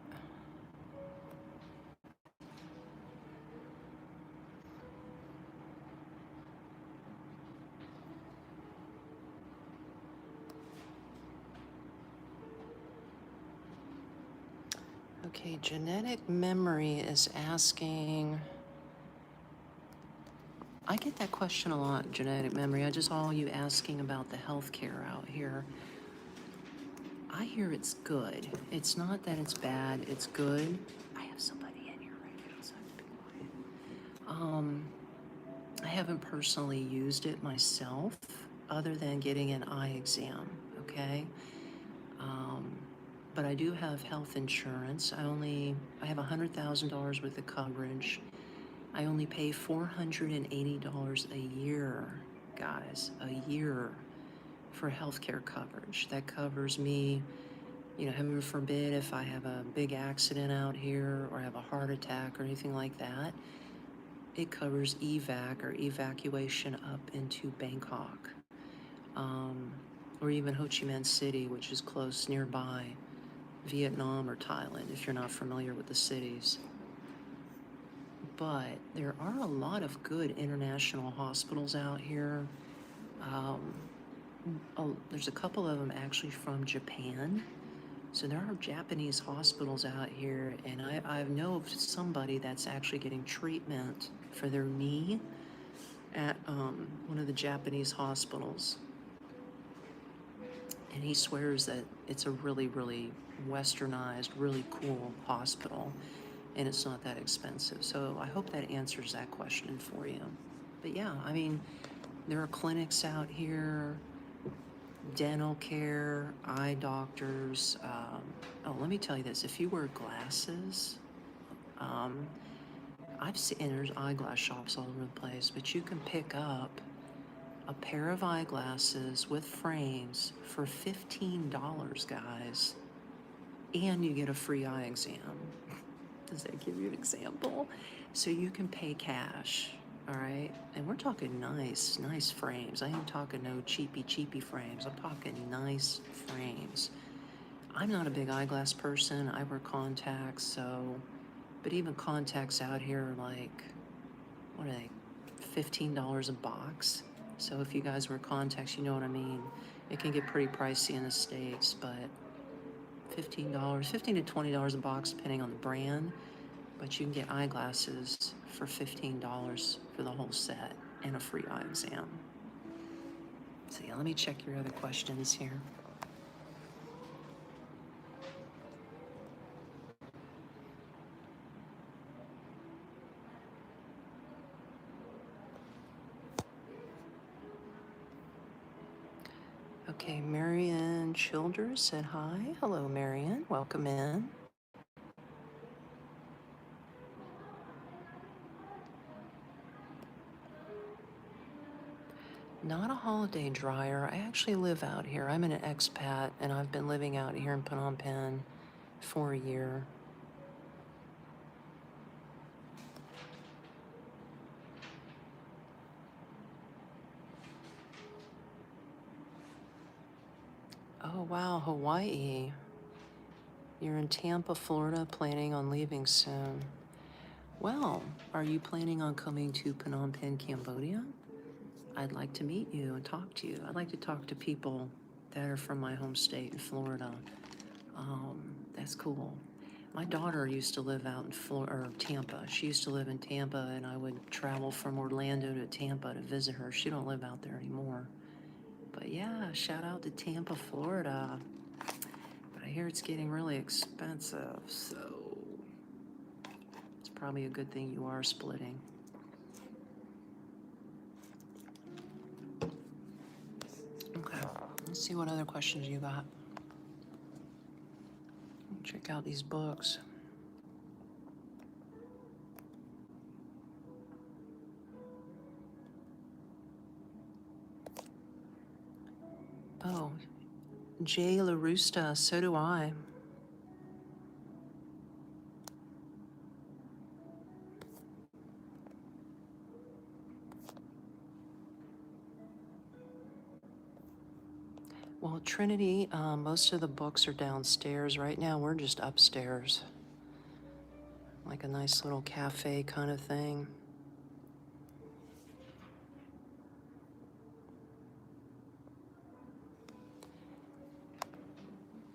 Okay, genetic memory is asking. I get that question a lot, genetic memory. I just saw you asking about the healthcare out here. I hear it's good. It's not that it's bad, it's good. I have somebody in here right now, so I have to be quiet. I haven't personally used it myself, other than getting an eye exam, okay? But I do have health insurance. I have $100,000 worth of coverage. I only pay $480 a year, guys, a year for healthcare coverage. That covers me, heaven forbid, if I have a big accident out here or have a heart attack or anything like that. It covers evac or evacuation up into Bangkok, or even Ho Chi Minh City, which is close nearby, Vietnam or Thailand, if you're not familiar with the cities. But there are a lot of good international hospitals out here. There's a couple of them actually from Japan. So there are Japanese hospitals out here, and I know of somebody that's actually getting treatment for their knee at one of the Japanese hospitals. And he swears that it's a really, really westernized, really cool hospital, and it's not that expensive. So I hope that answers that question for you. But yeah, I mean, there are clinics out here, dental care, eye doctors. Let me tell you this, if you wear glasses, I've seen, and there's eyeglass shops all over the place, but you can pick up a pair of eyeglasses with frames for $15, guys, and you get a free eye exam. Does that give you an example? So you can pay cash, all right? And we're talking nice frames. I ain't talking no cheapy frames. I'm talking nice frames. I'm not a big eyeglass person. I wear contacts, but even contacts out here are like, what are they, $15 a box? So if you guys wear contacts, you know what I mean. It can get pretty pricey in the States, but $15, $15 to $20 a box, depending on the brand. But you can get eyeglasses for $15 for the whole set and a free eye exam. So yeah, let me check your other questions here. Okay, Marianne Childers said hi. Hello, Marianne. Welcome in. Not a holiday dryer. I actually live out here. I'm an expat, and I've been living out here in Phnom Penh for a year. Oh, wow, Hawaii. You're in Tampa, Florida, planning on leaving soon. Well, are you planning on coming to Phnom Penh, Cambodia? I'd like to meet you and talk to you. I'd like to talk to people that are from my home state in Florida. That's cool. My daughter used to live out in Florida, or Tampa. She used to live in Tampa, and I would travel from Orlando to Tampa to visit her. She don't live out there anymore. But yeah, shout out to Tampa, Florida. But I hear it's getting really expensive, so it's probably a good thing you are splitting. Okay, let's see what other questions you got. Check out these books. Oh, Jay LaRusta, so do I. Well, Trinity, most of the books are downstairs. Right now, we're just upstairs. Like a nice little cafe kind of thing.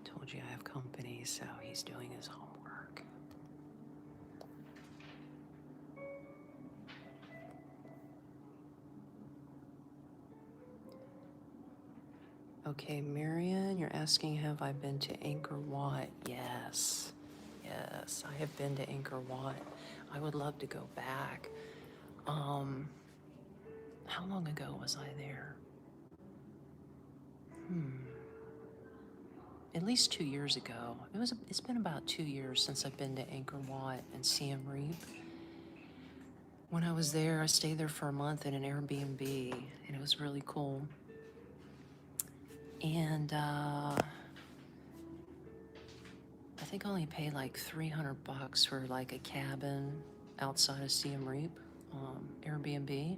Told you I have company, so he's doing his homework. Okay, Marion, you're asking, have I been to Angkor Wat? Yes. Yes, I have been to Angkor Wat. I would love to go back. How long ago was I there? At least 2 years ago. It's been about 2 years since I've been to Angkor Wat and Siem Reap. When I was there, I stayed there for a month in an Airbnb, and it was really cool. And I think I only paid like $300 for like a cabin outside of Siem Reap, Airbnb.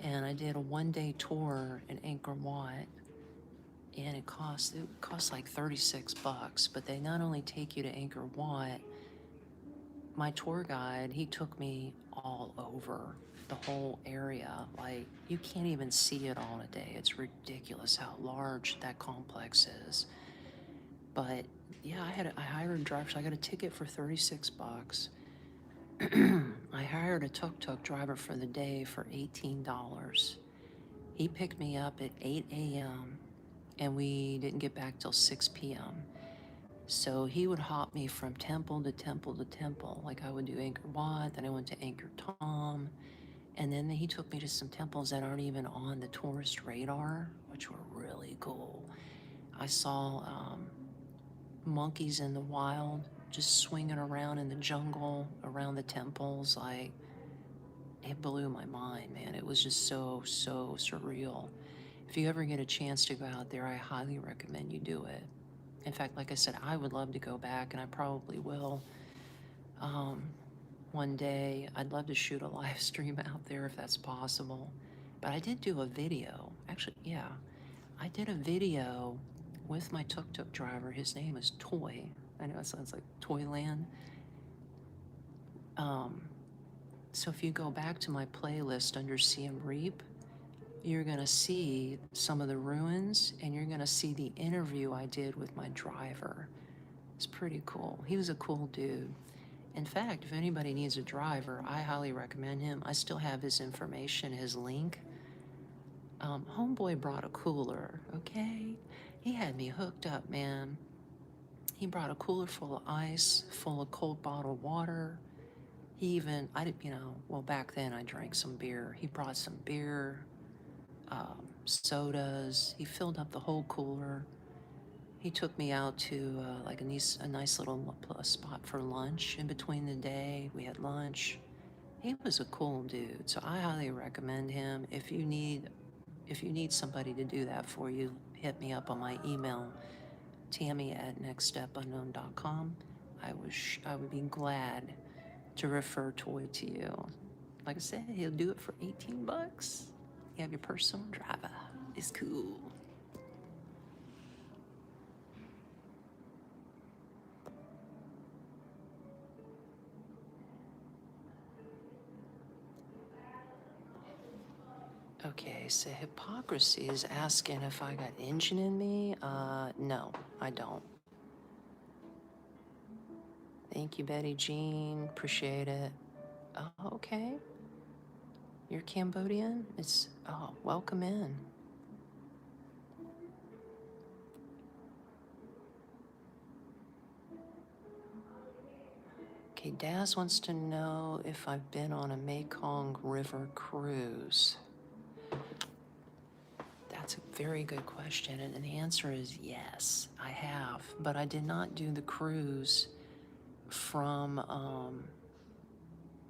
And I did a 1-day tour in Angkor Wat, and it cost like $36. But they not only take you to Angkor Wat, my tour guide, he took me all over the whole area. Like, you can't even see it all in a day. It's ridiculous how large that complex is. But yeah, I hired a driver, so I got a ticket for $36. I hired a tuk-tuk driver for the day for $18. He picked me up at 8 a.m. and we didn't get back till 6 p.m. So he would hop me from temple to temple to temple. Like, I would do Angkor Wat, then I went to Angkor Thom, and then he took me to some temples that aren't even on the tourist radar, which were really cool. I saw monkeys in the wild, just swinging around in the jungle around the temples. Like, it blew my mind, man. It was just so, so surreal. If you ever get a chance to go out there, I highly recommend you do it. In fact, like I said, I would love to go back, and I probably will. One day, I'd love to shoot a live stream out there if that's possible. But I did do a video. Actually, yeah. I did a video with my tuk-tuk driver. His name is Toy. I know it sounds like Toyland. So if you go back to my playlist under Siem Reap, you're gonna see some of the ruins, and you're gonna see the interview I did with my driver. It's pretty cool. He was a cool dude. In fact, if anybody needs a driver, I highly recommend him. I still have his information, his link. Homeboy brought a cooler, okay? He had me hooked up, man. He brought a cooler full of ice, full of cold bottled water. He even, well, back then I drank some beer. He brought some beer, sodas. He filled up the whole cooler. He took me out to like a nice little spot for lunch in between the day. We had lunch. He was a cool dude, so I highly recommend him. If you need somebody to do that for you, hit me up on my email, Tami@nextstepunknown.com. I would be glad to refer Toy to you. Like I said, he'll do it for $18. You have your personal driver. It's cool. Okay, so hypocrisy is asking if I got engine in me. No, I don't. Thank you, Betty Jean. Appreciate it. Oh, okay. You're Cambodian? Welcome in. Okay, Daz wants to know if I've been on a Mekong River cruise. That's a very good question, and the answer is yes, I have. But I did not do the cruise from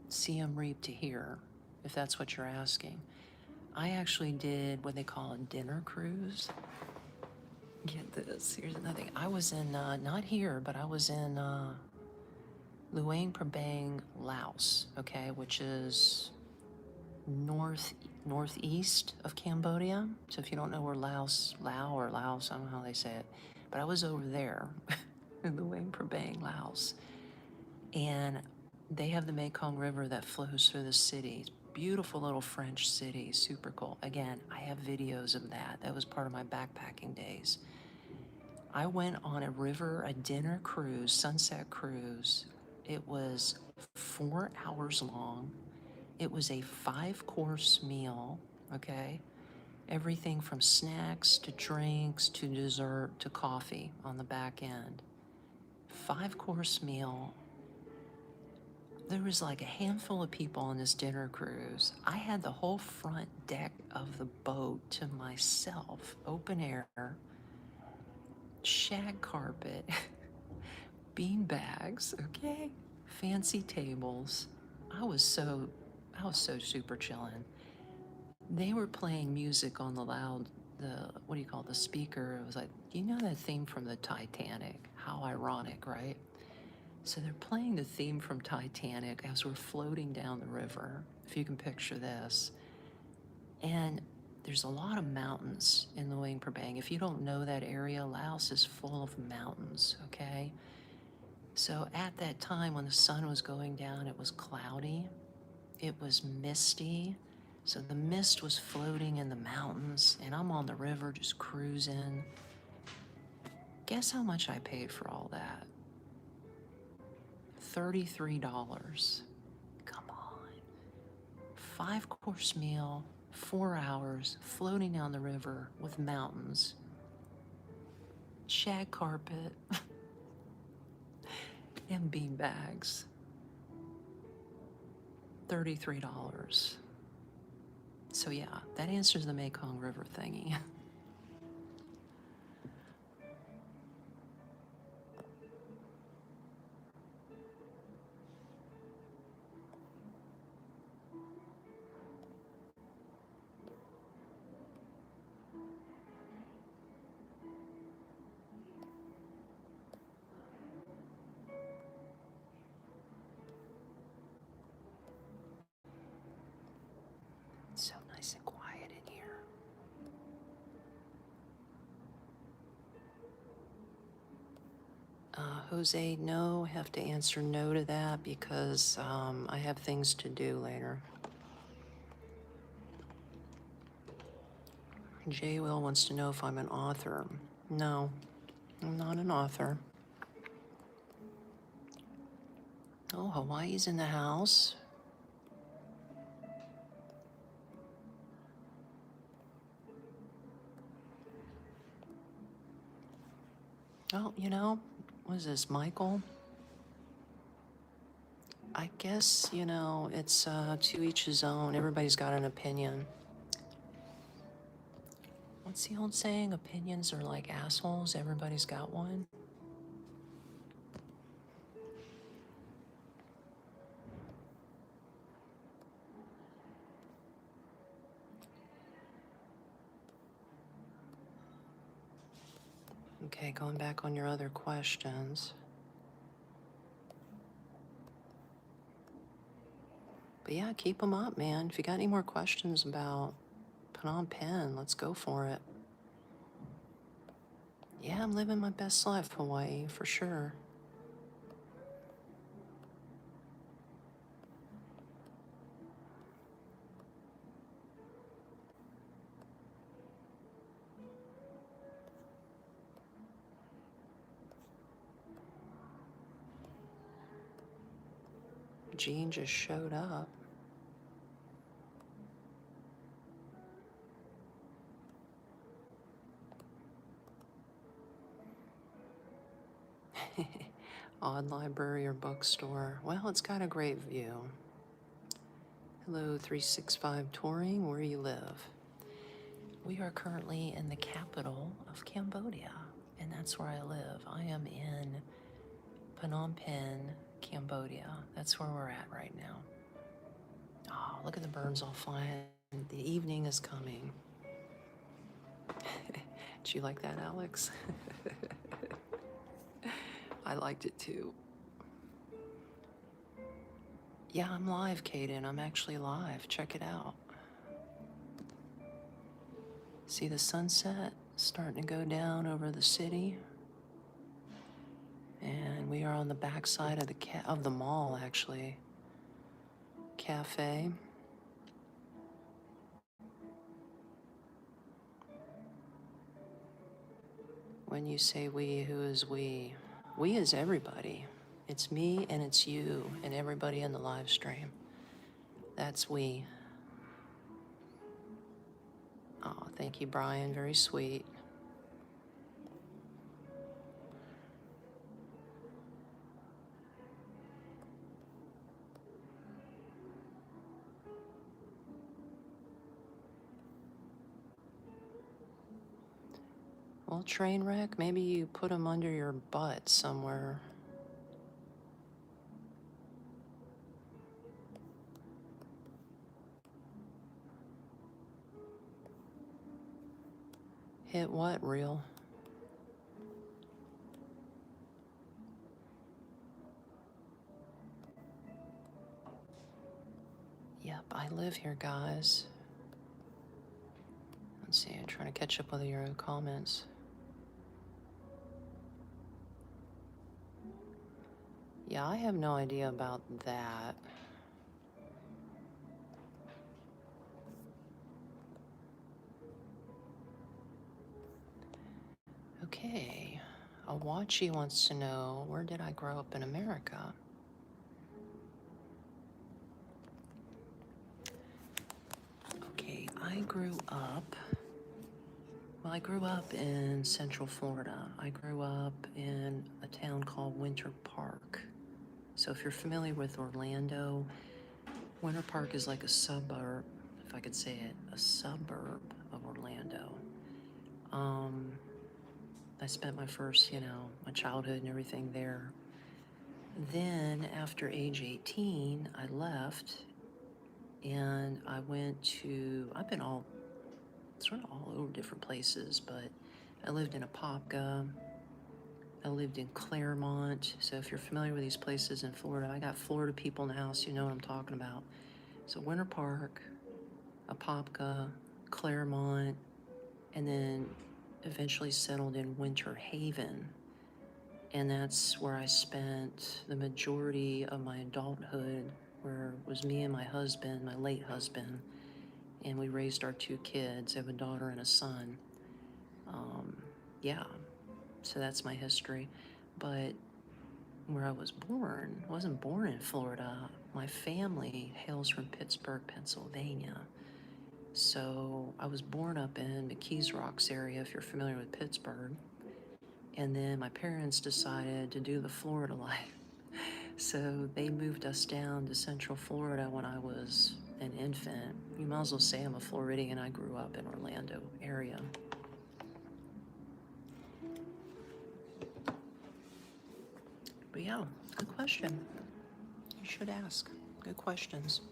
Siem Reap to here, if that's what you're asking. I actually did what they call a dinner cruise. Get this, here's another thing. I was in, not here, but I was in Luang Prabang, Laos, okay, which is northeast of Cambodia. So if you don't know where Laos, I don't know how they say it, but I was over there in Luang Prabang, Laos. And they have the Mekong River that flows through the city. Beautiful little French city, super cool. Again, I have videos of that. That was part of my backpacking days. I went on a dinner cruise, sunset cruise. It was 4 hours long. It was a 5-course meal, okay? Everything from snacks to drinks to dessert to coffee on the back end. 5-course meal. There was like a handful of people on this dinner cruise. I had the whole front deck of the boat to myself, open air, shag carpet, bean bags, okay? Fancy tables. I was so super chillin'. They were playing music on the speaker. It was like, do you know that theme from the Titanic? How ironic, right? So they're playing the theme from Titanic as we're floating down the river, if you can picture this. And there's a lot of mountains in the Luang Prabang. If you don't know that area, Laos is full of mountains, okay? So at that time when the sun was going down, it was cloudy, it was misty. So the mist was floating in the mountains, and I'm on the river just cruising. Guess how much I paid for all that? $33. Come on. 5-course meal, 4 hours, floating down the river with mountains, shag carpet, and bean bags. $33. So yeah, that answers the Mekong River thingy. So nice and quiet in here. Jose, no, have to answer no to that because I have things to do later. J. Will wants to know if I'm an author. No, I'm not an author. Oh, Hawaii's in the house. Oh, what is this, Michael? I guess, it's to each his own. Everybody's got an opinion. What's the old saying? Opinions are like assholes. Everybody's got one. Okay, going back on your other questions. But yeah, keep them up, man. If you got any more questions about Phnom Penh, let's go for it. Yeah, I'm living my best life, Hawaii, for sure. Jean just showed up. Odd library or bookstore. Well, it's got a great view. Hello, 365 Touring, where you live. We are currently in the capital of Cambodia, and that's where I live. I am in Phnom Penh, Cambodia. That's where we're at right now. Oh, look at the birds all flying. The evening is coming. Did you like that, Alex? I liked it too. Yeah, I'm live, Kaden. I'm actually live. Check it out. See the sunset starting to go down over the city? And we are on the backside of the mall, actually. Cafe. When you say we, who is we? We is everybody. It's me and it's you and everybody in the live stream. That's we. Oh, thank you, Brian. Very sweet. Well, train wreck, maybe you put them under your butt somewhere. Hit what, real? Yep, I live here, guys. Let's see, I'm trying to catch up with your comments. Yeah, I have no idea about that. Okay, Awachi wants to know, where did I grow up in America? Okay, I grew up in Central Florida. I grew up in a town called Winter Park. So if you're familiar with Orlando, Winter Park is like a suburb, if I could say it, a suburb of Orlando. I spent my first, my childhood and everything there. Then after age 18, I left and I've been sort of all over different places, but I lived in Apopka. I lived in Claremont. So if you're familiar with these places in Florida, I got Florida people in the house, you know what I'm talking about. So Winter Park, Apopka, Claremont, and then eventually settled in Winter Haven. And that's where I spent the majority of my adulthood, where it was me and my husband, my late husband, and we raised our 2 kids. I have a daughter and a son. Yeah, so that's my history. But where I was born, I wasn't born in Florida. My family hails from Pittsburgh, Pennsylvania. So I was born up in the Keys Rocks area, if you're familiar with Pittsburgh. And then my parents decided to do the Florida life. So they moved us down to Central Florida when I was an infant. You might as well say I'm a Floridian. I grew up in Orlando area. But yeah, good question. You should ask. Good questions.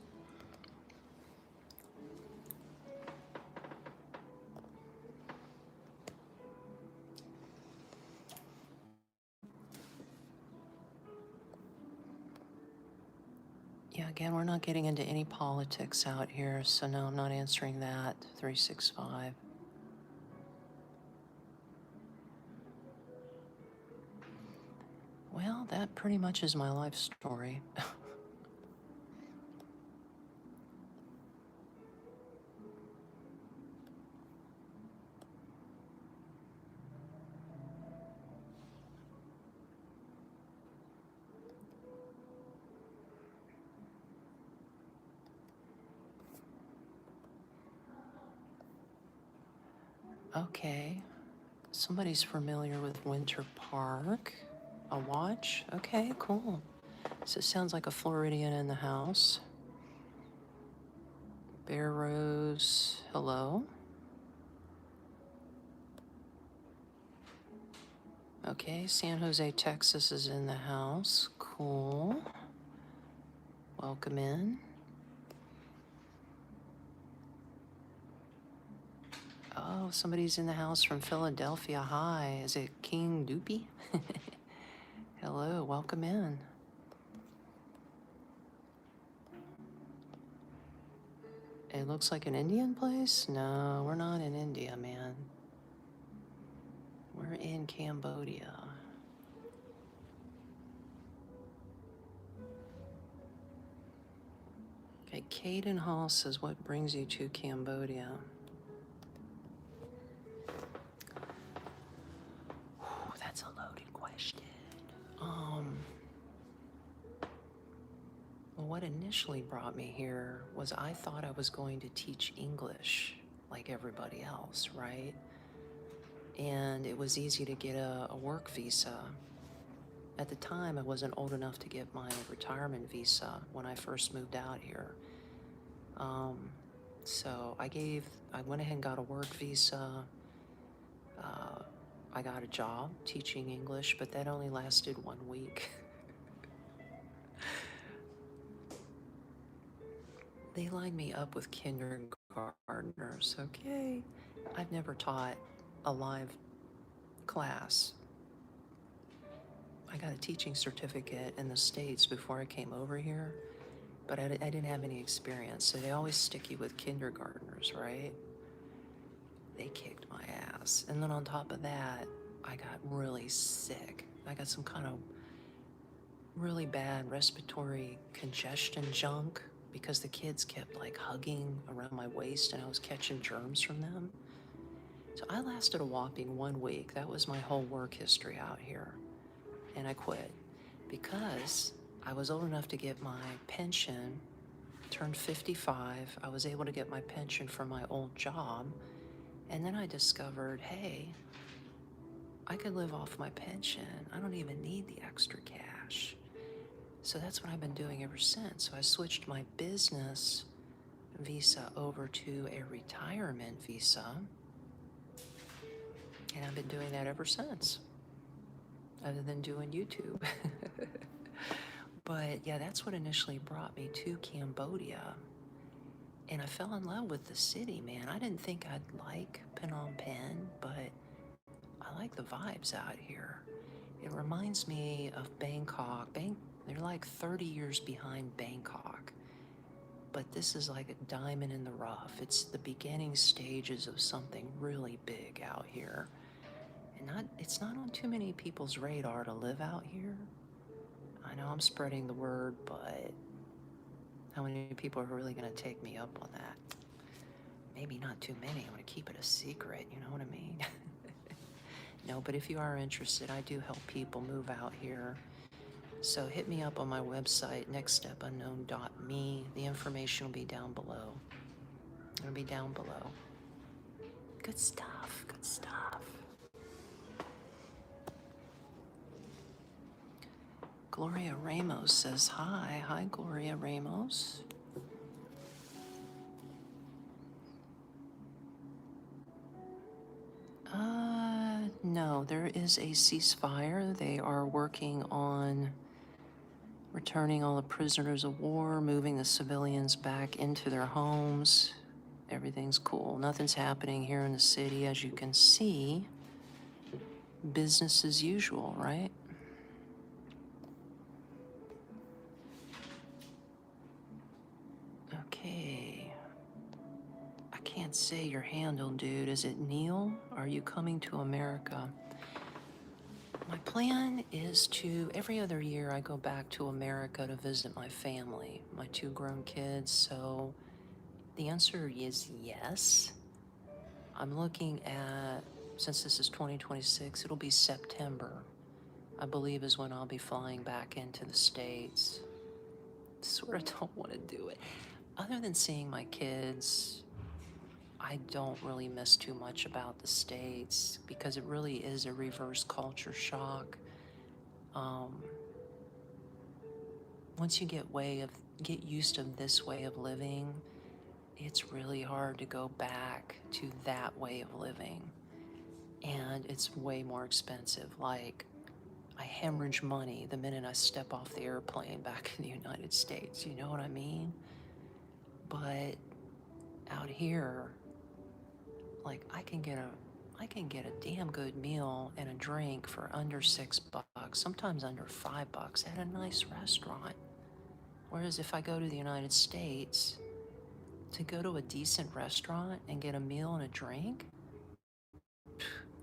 Yeah, again, we're not getting into any politics out here, so no, I'm not answering that. 365. Well, that pretty much is my life story. Okay. Somebody's familiar with Winter Park. A watch? Okay, cool. So it sounds like a Floridian in the house. Bear Rose, hello. Okay, San Jose, Texas is in the house. Cool. Welcome in. Oh, somebody's in the house from Philadelphia. Hi, is it King Doopy? Hello, welcome in. It looks like an Indian place? No, we're not in India, man. We're in Cambodia. Okay, Caden Hall says, what brings you to Cambodia? Whew, that's a loaded question. Well, what initially brought me here was I thought I was going to teach English like everybody else, right? And it was easy to get a work visa. At the time, I wasn't old enough to get my retirement visa when I first moved out here. So I went ahead and got a work visa. I got a job teaching English, but that only lasted 1 week. They lined me up with kindergartners, okay? I've never taught a live class. I got a teaching certificate in the States before I came over here, but I didn't have any experience. So they always stick you with kindergartners, right? They kicked my ass. And then on top of that, I got really sick. I got some kind of really bad respiratory congestion junk because the kids kept like hugging around my waist and I was catching germs from them. So I lasted a whopping 1 week. That was my whole work history out here. And I quit because I was old enough to get my pension, turned 55. I was able to get my pension from my old job. And then I discovered, hey, I could live off my pension. I don't even need the extra cash. So that's what I've been doing ever since. So I switched my business visa over to a retirement visa. And I've been doing that ever since, other than doing YouTube. But yeah, that's what initially brought me to Cambodia. And I fell in love with the city, man. I didn't think I'd like Phnom Penh, but I like the vibes out here. It reminds me of Bangkok. They're like 30 years behind Bangkok. But this is like a diamond in the rough. It's the beginning stages of something really big out here. And it's not on too many people's radar to live out here. I know I'm spreading the word, but how many people are really going to take me up on that? Maybe not too many. I'm going to keep it a secret, you know what I mean? No, but if you are interested, I do help people move out here. So hit me up on my website, nextstepunknown.me. The information will be down below. It'll be down below. Good stuff, good stuff. Gloria Ramos says hi. Hi, Gloria Ramos. No, there is a ceasefire. They are working on returning all the prisoners of war, moving the civilians back into their homes. Everything's cool. Nothing's happening here in the city, as you can see. Business as usual, right? Okay. I can't say your handle, dude. Is it Neil? Are you coming to America? My plan is to, every other year, I go back to America to visit my family, my 2 grown kids. So the answer is yes. I'm looking at, since this is 2026, it'll be September, I believe, is when I'll be flying back into the States. Sort of don't want to do it. Other than seeing my kids, I don't really miss too much about the States because it really is a reverse culture shock. Um, once you get used to this way of living, it's really hard to go back to that way of living. And it's way more expensive. Like, I hemorrhage money the minute I step off the airplane back in the United States. You know what I mean? But out here, like I can get a damn good meal and a drink for under $6, sometimes under $5 at a nice restaurant. Whereas if I go to the United States, to go to a decent restaurant and get a meal and a drink,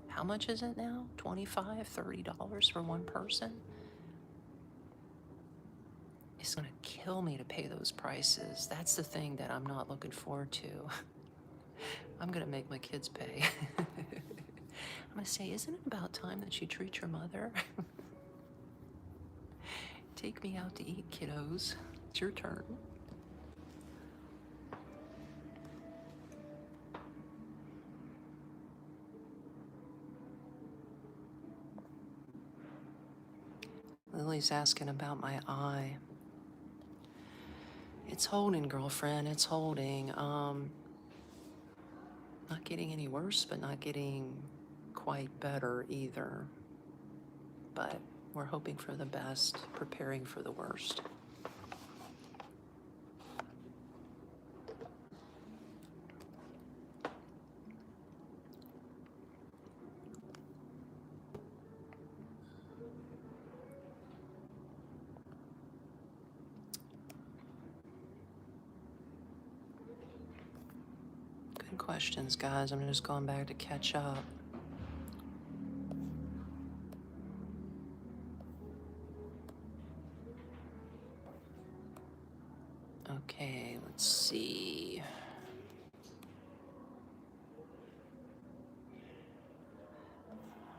how much is it now? $25, $30 for one person? It's gonna kill me to pay those prices. That's the thing that I'm not looking forward to. I'm gonna make my kids pay. I'm gonna say, isn't it about time that you treat your mother? Take me out to eat, kiddos. It's your turn. Lily's asking about my eye. It's holding, girlfriend. It's holding. Not getting any worse, but not getting quite better either. But we're hoping for the best, preparing for the worst. Good questions, guys. I'm just going back to catch up. Okay, let's see.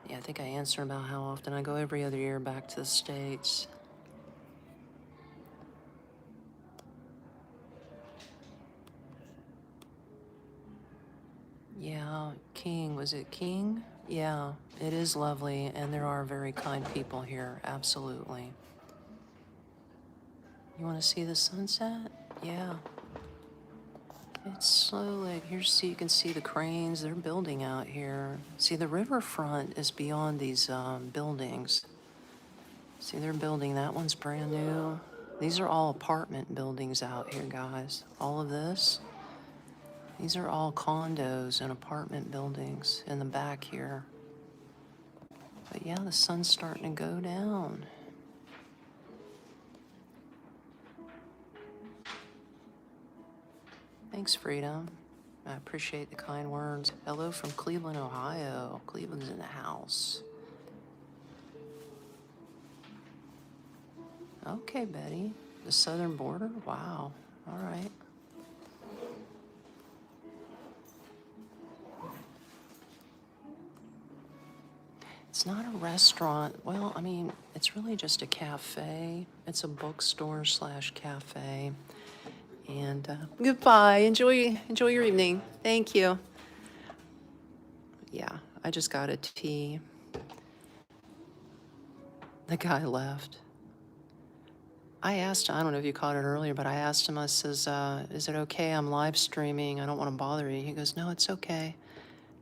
Yeah, I think I answered about how often I go every other year back to the States. Yeah, King, was it King? Yeah, it is lovely, and there are very kind people here, absolutely. You want to see the sunset? Yeah. It's so like, here's so you can see the cranes, they're building out here. See, the riverfront is beyond these buildings. See, they're building, that one's brand new. These are all apartment buildings out here, guys. All of this. These are all condos and apartment buildings in the back here. But yeah, the sun's starting to go down. Thanks, Freedom. I appreciate the kind words. Hello from Cleveland, Ohio. Cleveland's in the house. Okay, Betty. The southern border? Wow. All right. It's not a restaurant. Well, I mean, it's really just a cafe. It's a bookstore slash cafe. And goodbye. Enjoy your evening. Thank you. Yeah, I just got a tea. The guy left. I asked him, I don't know if you caught it earlier, but I asked him, I says, is it okay? I'm live streaming. I don't want to bother you. He goes, no, it's okay.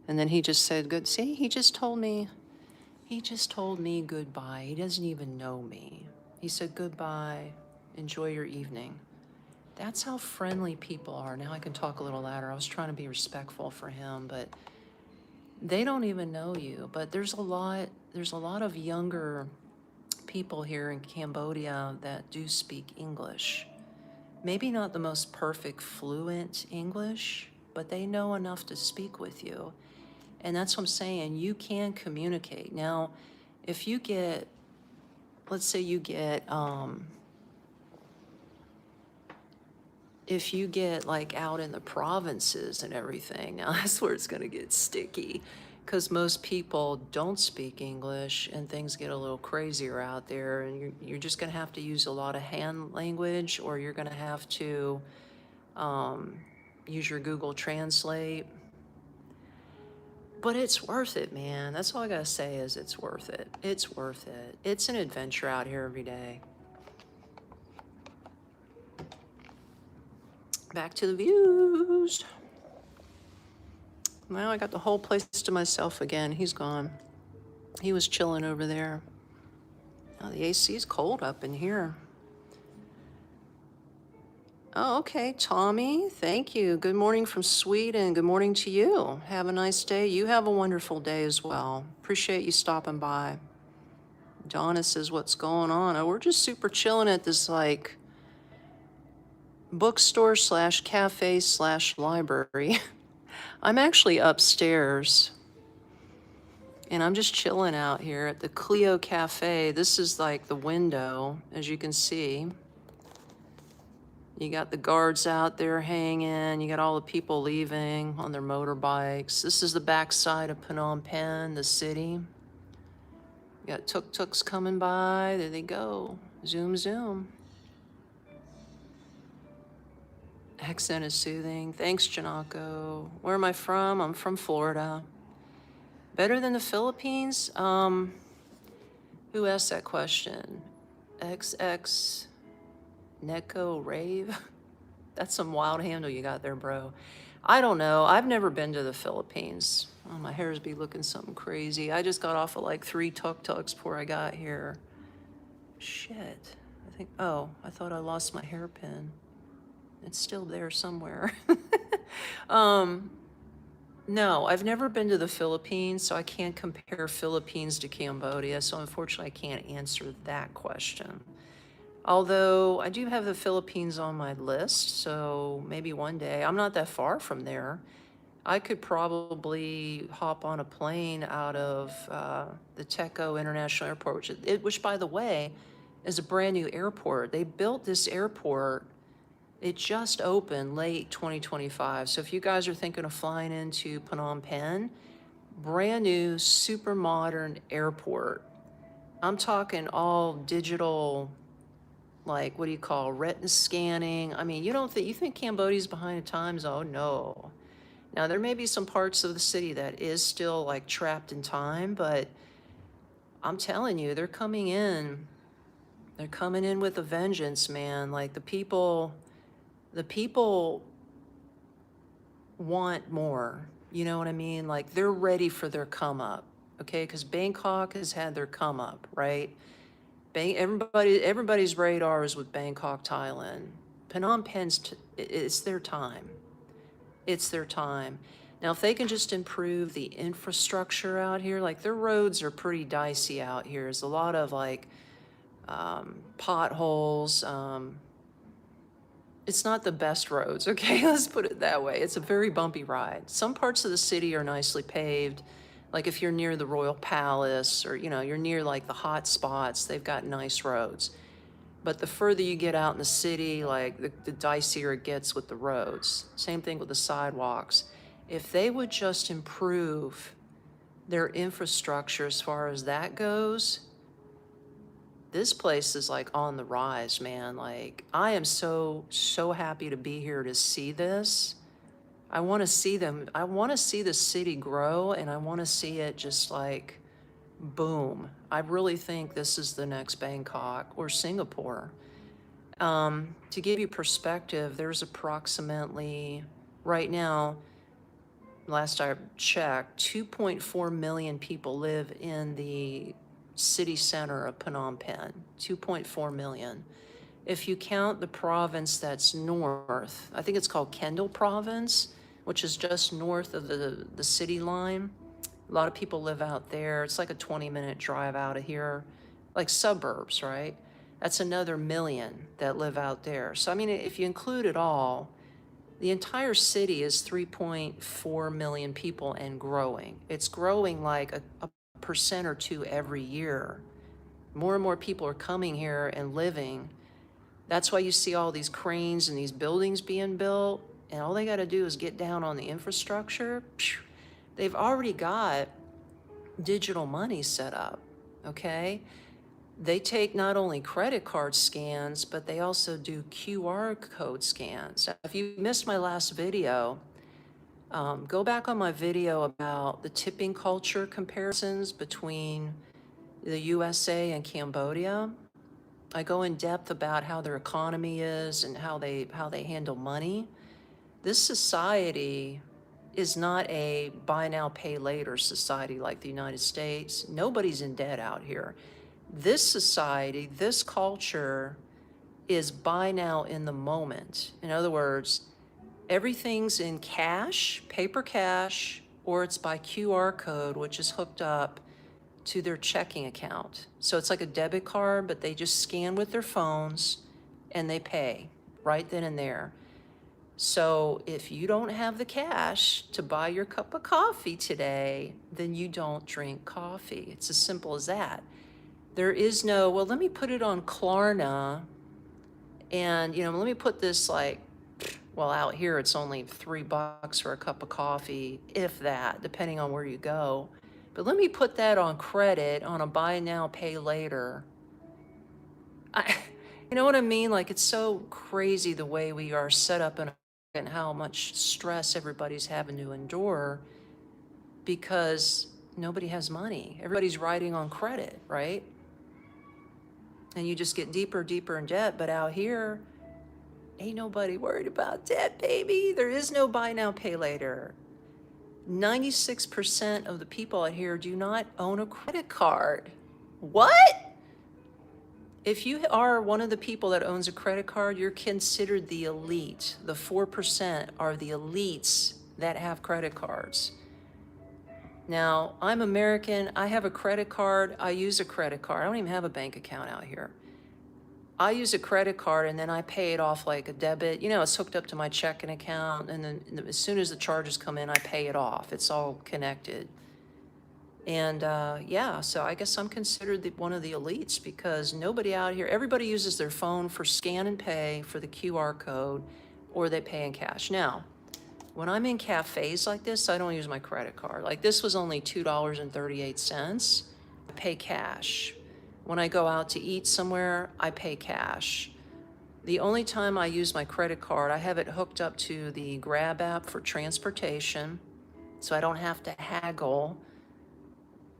And then he just said, good. See, he just told me goodbye. He doesn't even know me. He said, goodbye. Enjoy your evening. That's how friendly people are. Now I can talk a little louder. I was trying to be respectful for him, but they don't even know you. But there's a lot of younger people here in Cambodia that do speak English. Maybe not the most perfect, fluent English, but they know enough to speak with you. And that's what I'm saying. You can communicate. Now, if you get, let's say you get, if you get like out in the provinces and everything, now that's where it's going to get sticky because most people don't speak English and things get a little crazier out there, and you're just going to have to use a lot of hand language, or you're going to have to use your Google Translate. But it's worth it, man. That's all I gotta say is it's worth it. It's worth it. It's an adventure out here every day. Back to the views. Now I got the whole place to myself again. He's gone. He was chilling over there. Now the AC is cold up in here. Oh, okay, Tommy, thank you. Good morning from Sweden. Good morning to you. Have a nice day. You have a wonderful day as well. Appreciate you stopping by. Donna says, what's going on? Oh, we're just super chilling at this, like, bookstore slash cafe slash library. I'm actually upstairs. And I'm just chilling out here at the Clio Cafe. This is like the window, as you can see. You got the guards out there hanging. You got all the people leaving on their motorbikes. This is the backside of Phnom Penh, the city. You got tuk-tuks coming by. There they go. Zoom, zoom. Accent is soothing. Thanks, Janako. Where am I from? I'm from Florida. Better than the Philippines? Who asked that question? XX Neko Rave? That's some wild handle you got there, bro. I don't know. I've never been to the Philippines. Oh, my hair's be looking something crazy. I just got off of like 3 tuk-tuks before I got here. Shit. I thought I lost my hairpin. It's still there somewhere. No, I've never been to the Philippines, so I can't compare Philippines to Cambodia, so unfortunately I can't answer that question. Although I do have the Philippines on my list, so maybe one day. I'm not that far from there. I could probably hop on a plane out of the Teco International Airport, which, by the way, is a brand new airport. They built this airport. It just opened late 2025. So if you guys are thinking of flying into Phnom Penh, brand new, super modern airport. I'm talking all digital, like, what do you call, retina scanning. I mean, you think Cambodia's behind the times? Oh, no. Now, there may be some parts of the city that is still, like, trapped in time, but I'm telling you, they're coming in. They're coming in with a vengeance, man. Like, the people want more. You know what I mean? Like, they're ready for their come up, okay? Because Bangkok has had their come up, right? Everybody's radar is with Bangkok, Thailand. Phnom Penh's, it's their time. It's their time. Now, if they can just improve the infrastructure out here, like their roads are pretty dicey out here. There's a lot of like potholes. It's not the best roads, okay? Let's put it that way. It's a very bumpy ride. Some parts of the city are nicely paved. Like if you're near the Royal Palace or, you're near like the hot spots, they've got nice roads. But the further you get out in the city, like the dicier it gets with the roads. Same thing with the sidewalks. If they would just improve their infrastructure as far as that goes, this place is like on the rise, man. Like, I am so happy to be here to see this. I want to see I want to see the city grow, and I want to see it just like boom. I really think this is the next Bangkok or Singapore. To give you perspective, there's approximately, right now, last I checked, 2.4 million people live in the city center of Phnom Penh, 2.4 million. If you count the province that's north, I think it's called Kendal province, which is just north of the city line. A lot of people live out there. It's like a 20-minute drive out of here, like suburbs, right? That's another million that live out there. So, I mean, if you include it all, the entire city is 3.4 million people and growing. It's growing like a percent or two every year. More and more people are coming here and living. That's why you see all these cranes and these buildings being built, and all they got to do is get down on the infrastructure. They've already got digital money set up, okay? They take not only credit card scans, but they also do QR code scans. If you missed my last video, Go back on my video about the tipping culture comparisons between the USA and Cambodia. I go in depth about how their economy is and how they handle money. This society is not a buy now, pay later society like the United States. Nobody's in debt out here. This society, this culture is buy now in the moment. In other words, everything's in cash, paper cash, or it's by QR code, which is hooked up to their checking account. So it's like a debit card, but they just scan with their phones and they pay right then and there. So if you don't have the cash to buy your cup of coffee today, then you don't drink coffee. It's as simple as that. There is no, well, let me put it on Klarna and, let me put this well, out here it's only $3 for a cup of coffee, if that, depending on where you go. But let me put that on credit on a buy now, pay later. You know what I mean? Like, it's so crazy the way we are set up and how much stress everybody's having to endure because nobody has money. Everybody's riding on credit, right? And you just get deeper, deeper in debt. But out here, ain't nobody worried about debt, baby. There is no buy now, pay later. 96% of the people out here do not own a credit card. What? If you are one of the people that owns a credit card, you're considered the elite. The 4% are the elites that have credit cards. Now, I'm American. I have a credit card. I use a credit card. I don't even have a bank account out here. I use a credit card and then I pay it off like a debit. It's hooked up to my checking account. And then as soon as the charges come in, I pay it off. It's all connected. And yeah, so I guess I'm considered one of the elites because nobody out here, everybody uses their phone for scan and pay for the QR code, or they pay in cash. Now, when I'm in cafes like this, I don't use my credit card. Like this was only $2.38. I pay cash. When I go out to eat somewhere, I pay cash. The only time I use my credit card, I have it hooked up to the Grab app for transportation, so I don't have to haggle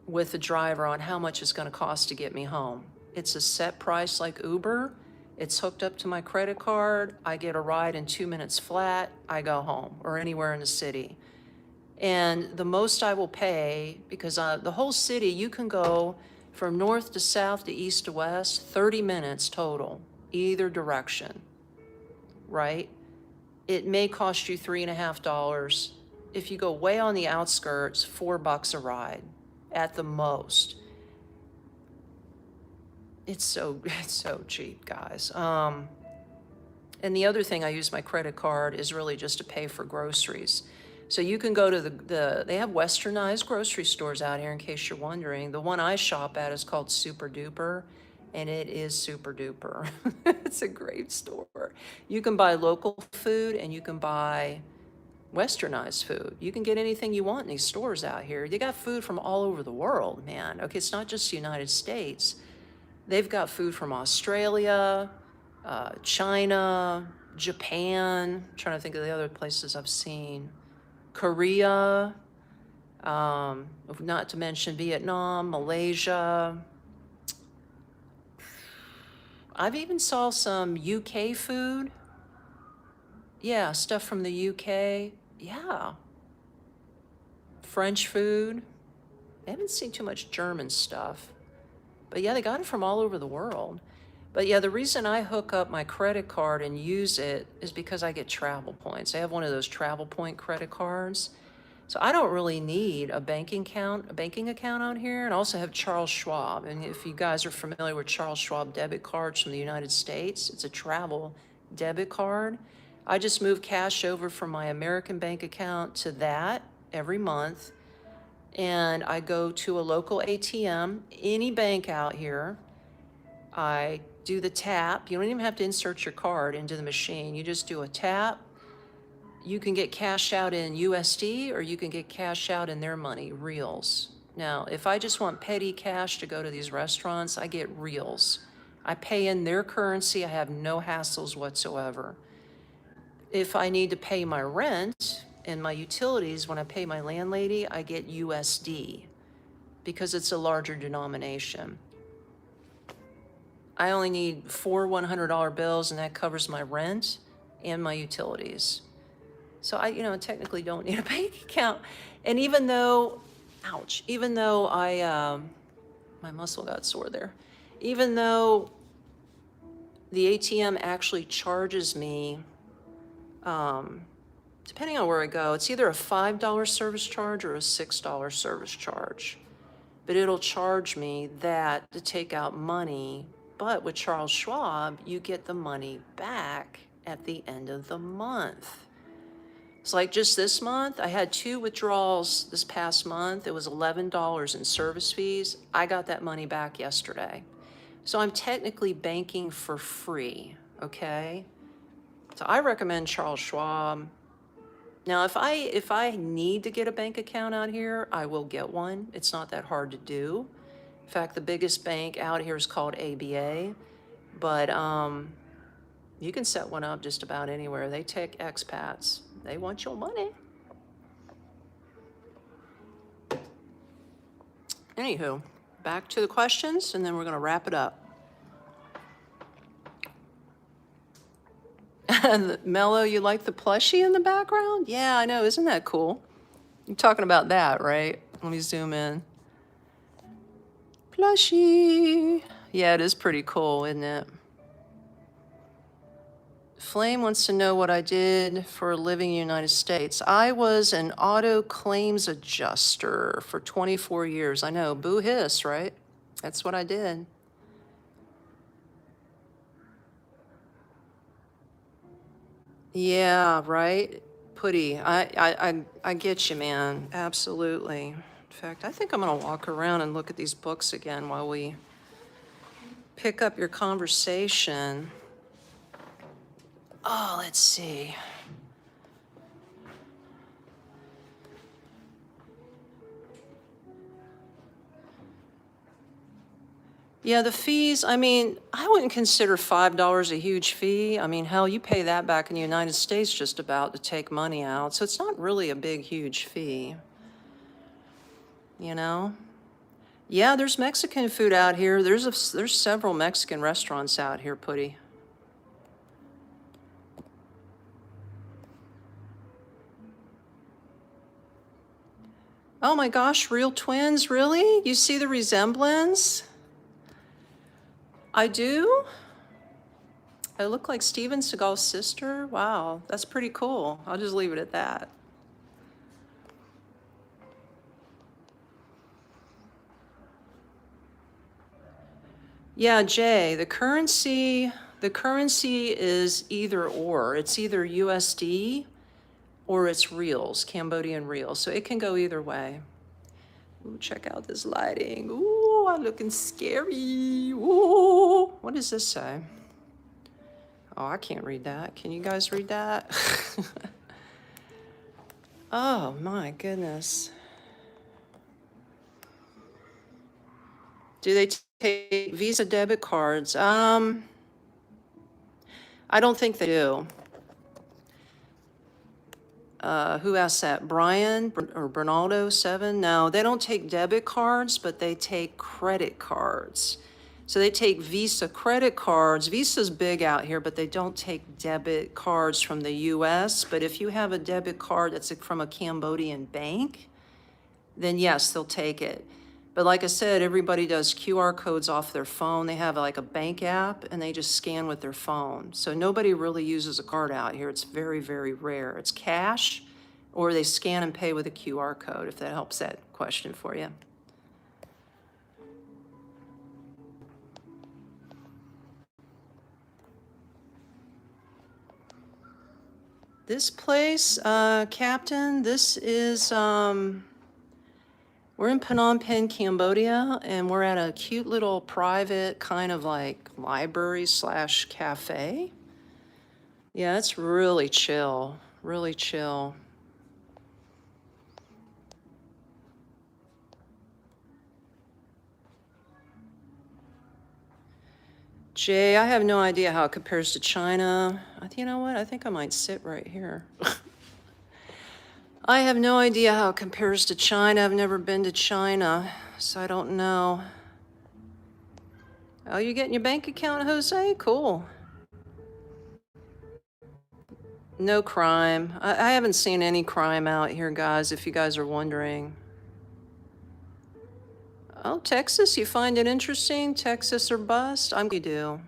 with the driver on how much it's going to cost to get me home. It's a set price like Uber. It's hooked up to my credit card. I get a ride in 2 minutes flat. I go home or anywhere in the city. And the most I will pay, because the whole city, you can go from north to south to east to west, 30 minutes total, either direction, right? It may cost you $3.50. If you go way on the outskirts, $4 a ride at the most. It's so cheap, guys. And the other thing I use my credit card is really just to pay for groceries. So you can go to they have westernized grocery stores out here in case you're wondering. The one I shop at is called Super Duper, and it is super duper. It's a great store. You can buy local food and you can buy westernized food. You can get anything you want in these stores out here. They got food from all over the world, man. Okay, it's not just the United States. They've got food from Australia, China, Japan. I'm trying to think of the other places I've seen. Korea, not to mention Vietnam, Malaysia. I've even saw some UK food. Yeah, stuff from the UK. Yeah. French food. I haven't seen too much German stuff. But yeah, they got it from all over the world. But yeah, the reason I hook up my credit card and use it is because I get travel points. I have one of those travel point credit cards. So I don't really need a banking account out here. And I also have Charles Schwab. And if you guys are familiar with Charles Schwab debit cards from the United States, it's a travel debit card. I just move cash over from my American bank account to that every month. And I go to a local ATM, any bank out here. I do the tap. You don't even have to insert your card into the machine. You just do a tap. You can get cash out in USD or you can get cash out in their money, reals. Now, if I just want petty cash to go to these restaurants, I get reals. I pay in their currency. I have no hassles whatsoever. If I need to pay my rent and my utilities, when I pay my landlady, I get USD because it's a larger denomination. I only need 4 $100 bills, and that covers my rent and my utilities. So I, technically don't need a bank account. And even though, ouch, even though my muscle got sore there, even though the ATM actually charges me, depending on where I go, it's either a $5 service charge or a $6 service charge. But it'll charge me that to take out money. But with Charles Schwab, you get the money back at the end of the month. It's like just this month, I had 2 withdrawals this past month. It was $11 in service fees. I got that money back yesterday. So I'm technically banking for free, okay? So I recommend Charles Schwab. Now, if I need to get a bank account out here, I will get one. It's not that hard to do. In fact, the biggest bank out here is called ABA, but you can set one up just about anywhere. They take expats. They want your money. Anywho, back to the questions, and then we're going to wrap it up. Mello, you like the plushie in the background? Yeah, I know. Isn't that cool? You're talking about that, right? Let me zoom in. Plushie. Yeah, it is pretty cool, isn't it? Flame wants to know what I did for a living in the United States. I was an auto claims adjuster for 24 years. I know, boo hiss, right? That's what I did. Yeah, right? Putty, I get you, man. Absolutely. In fact, I think I'm gonna walk around and look at these books again while we pick up your conversation. Oh, let's see. Yeah, the fees, I mean, I wouldn't consider $5 a huge fee. I mean, hell, you pay that back in the United States just about to take money out. So it's not really a big, huge fee, you know? Yeah, there's Mexican food out here. There's several Mexican restaurants out here, Putty. Oh my gosh, real twins, really? You see the resemblance? I do? I look like Steven Seagal's sister? Wow, that's pretty cool. I'll just leave it at that. Yeah, Jay, the currency is either or. It's either USD or it's reals, Cambodian reals. So it can go either way. Ooh, check out this lighting. Ooh, I'm looking scary. Ooh, what does this say? Oh, I can't read that. Can you guys read that? Oh my goodness. Do they take Visa debit cards? I don't think they do. Who asked that? Brian or Bernaldo7? No, they don't take debit cards, but they take credit cards. So they take Visa credit cards. Visa's big out here, but they don't take debit cards from the US. But if you have a debit card that's from a Cambodian bank, then yes, they'll take it. But like I said, everybody does QR codes off their phone. They have like a bank app and they just scan with their phone. So nobody really uses a card out here. It's very, very rare. It's cash or they scan and pay with a QR code, if that helps that question for you. This place, Captain, this is, we're in Phnom Penh, Cambodia, and we're at a cute little private kind of like library/cafe. Yeah, it's really chill, really chill. Jay, I have no idea how it compares to China. You know what? I think I might sit right here. I have no idea how it compares to China. I've never been to China, so I don't know. Oh, you getting your bank account, Jose? Cool. No crime. I haven't seen any crime out here, guys, if you guys are wondering. Oh, Texas, you find it interesting? Texas or bust? I'm gonna do.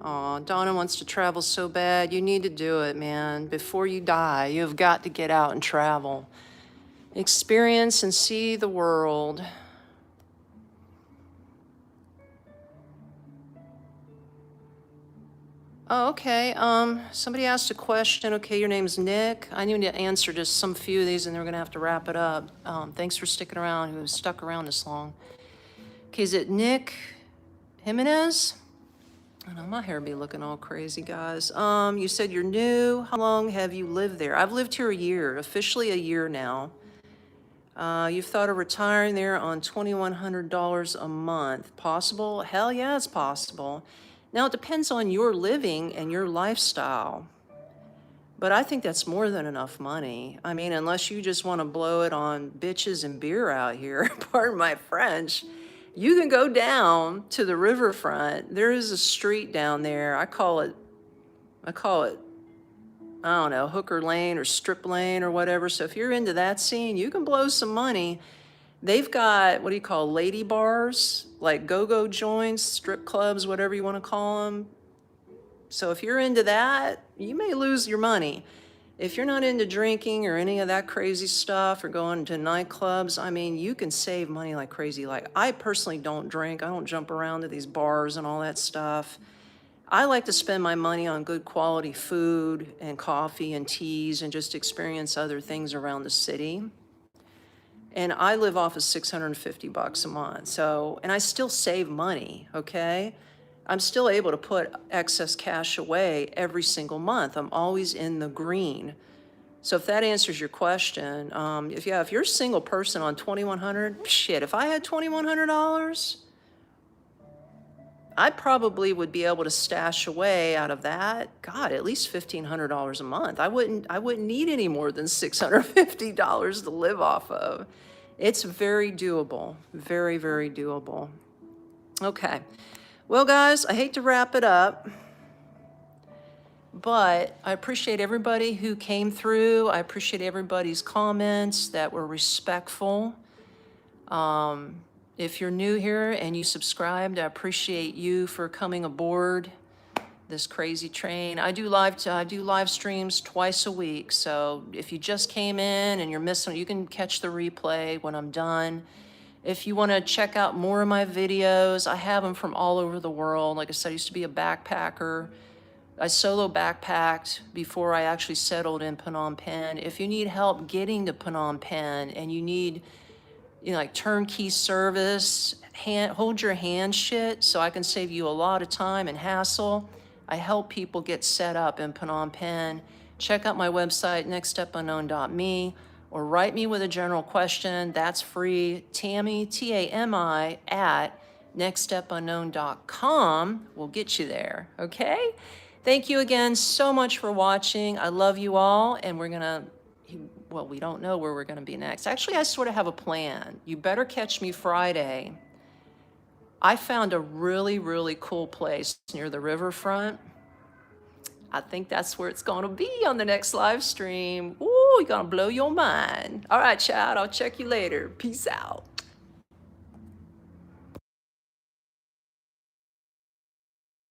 Aw, Donna wants to travel so bad. You need to do it, man. Before you die, you've got to get out and travel. Experience and see the world. Oh, okay. Somebody asked a question. Okay, your name's Nick. I need to answer just some few of these and then we're gonna have to wrap it up. Thanks for sticking around, who stuck around this long. Okay, is it Nick Jimenez? I know my hair be looking all crazy, guys. You said you're new. How long have you lived there? I've lived here a year, officially a year now. You've thought of retiring there on $2,100 a month. Possible? Hell yeah, it's possible. Now, it depends on your living and your lifestyle. But I think that's more than enough money. I mean, unless you just want to blow it on bitches and beer out here, pardon my French, you can go down to the riverfront. There is a street down there. I call it, I don't know, hooker lane or strip lane or whatever. So if you're into that scene, you can blow some money. They've got, what do you call, lady bars, like go-go joints, strip clubs, whatever you want to call them. So if you're into that, you may lose your money. If you're not into drinking or any of that crazy stuff or going to nightclubs, I mean, you can save money like crazy. Like, I personally don't drink. I don't jump around to these bars and all that stuff. I like to spend my money on good quality food and coffee and teas and just experience other things around the city. And I live off of $650 a month. So, and I still save money, okay? I'm still able to put excess cash away every single month. I'm always in the green. So if that answers your question, if you're a single person on $2,100, shit, if I had $2,100, I probably would be able to stash away out of that, God, at least $1,500 a month. I wouldn't need any more than $650 to live off of. It's very doable, very, very doable. Okay. Well, guys, I hate to wrap it up, but I appreciate everybody who came through. I appreciate everybody's comments that were respectful. If you're new here and you subscribed, I appreciate you for coming aboard this crazy train. I do live streams twice a week. So if you just came in and you're missing, you can catch the replay when I'm done. If you want to check out more of my videos, I have them from all over the world. Like I said, I used to be a backpacker. I solo backpacked before I actually settled in Phnom Penh. If you need help getting to Phnom Penh and you need, like turnkey service, hold your hand shit so I can save you a lot of time and hassle, I help people get set up in Phnom Penh. Check out my website, nextstepunknown.me, or write me with a general question. That's free. Tami, T-A-M-I, at nextstepunknown.com will get you there, okay? Thank you again so much for watching. I love you all, and we don't know where we're gonna be next. Actually, I sort of have a plan. You better catch me Friday. I found a really, really cool place near the riverfront. I think that's where it's gonna be on the next live stream. Ooh, you're gonna blow your mind. All right, child, I'll check you later. Peace out.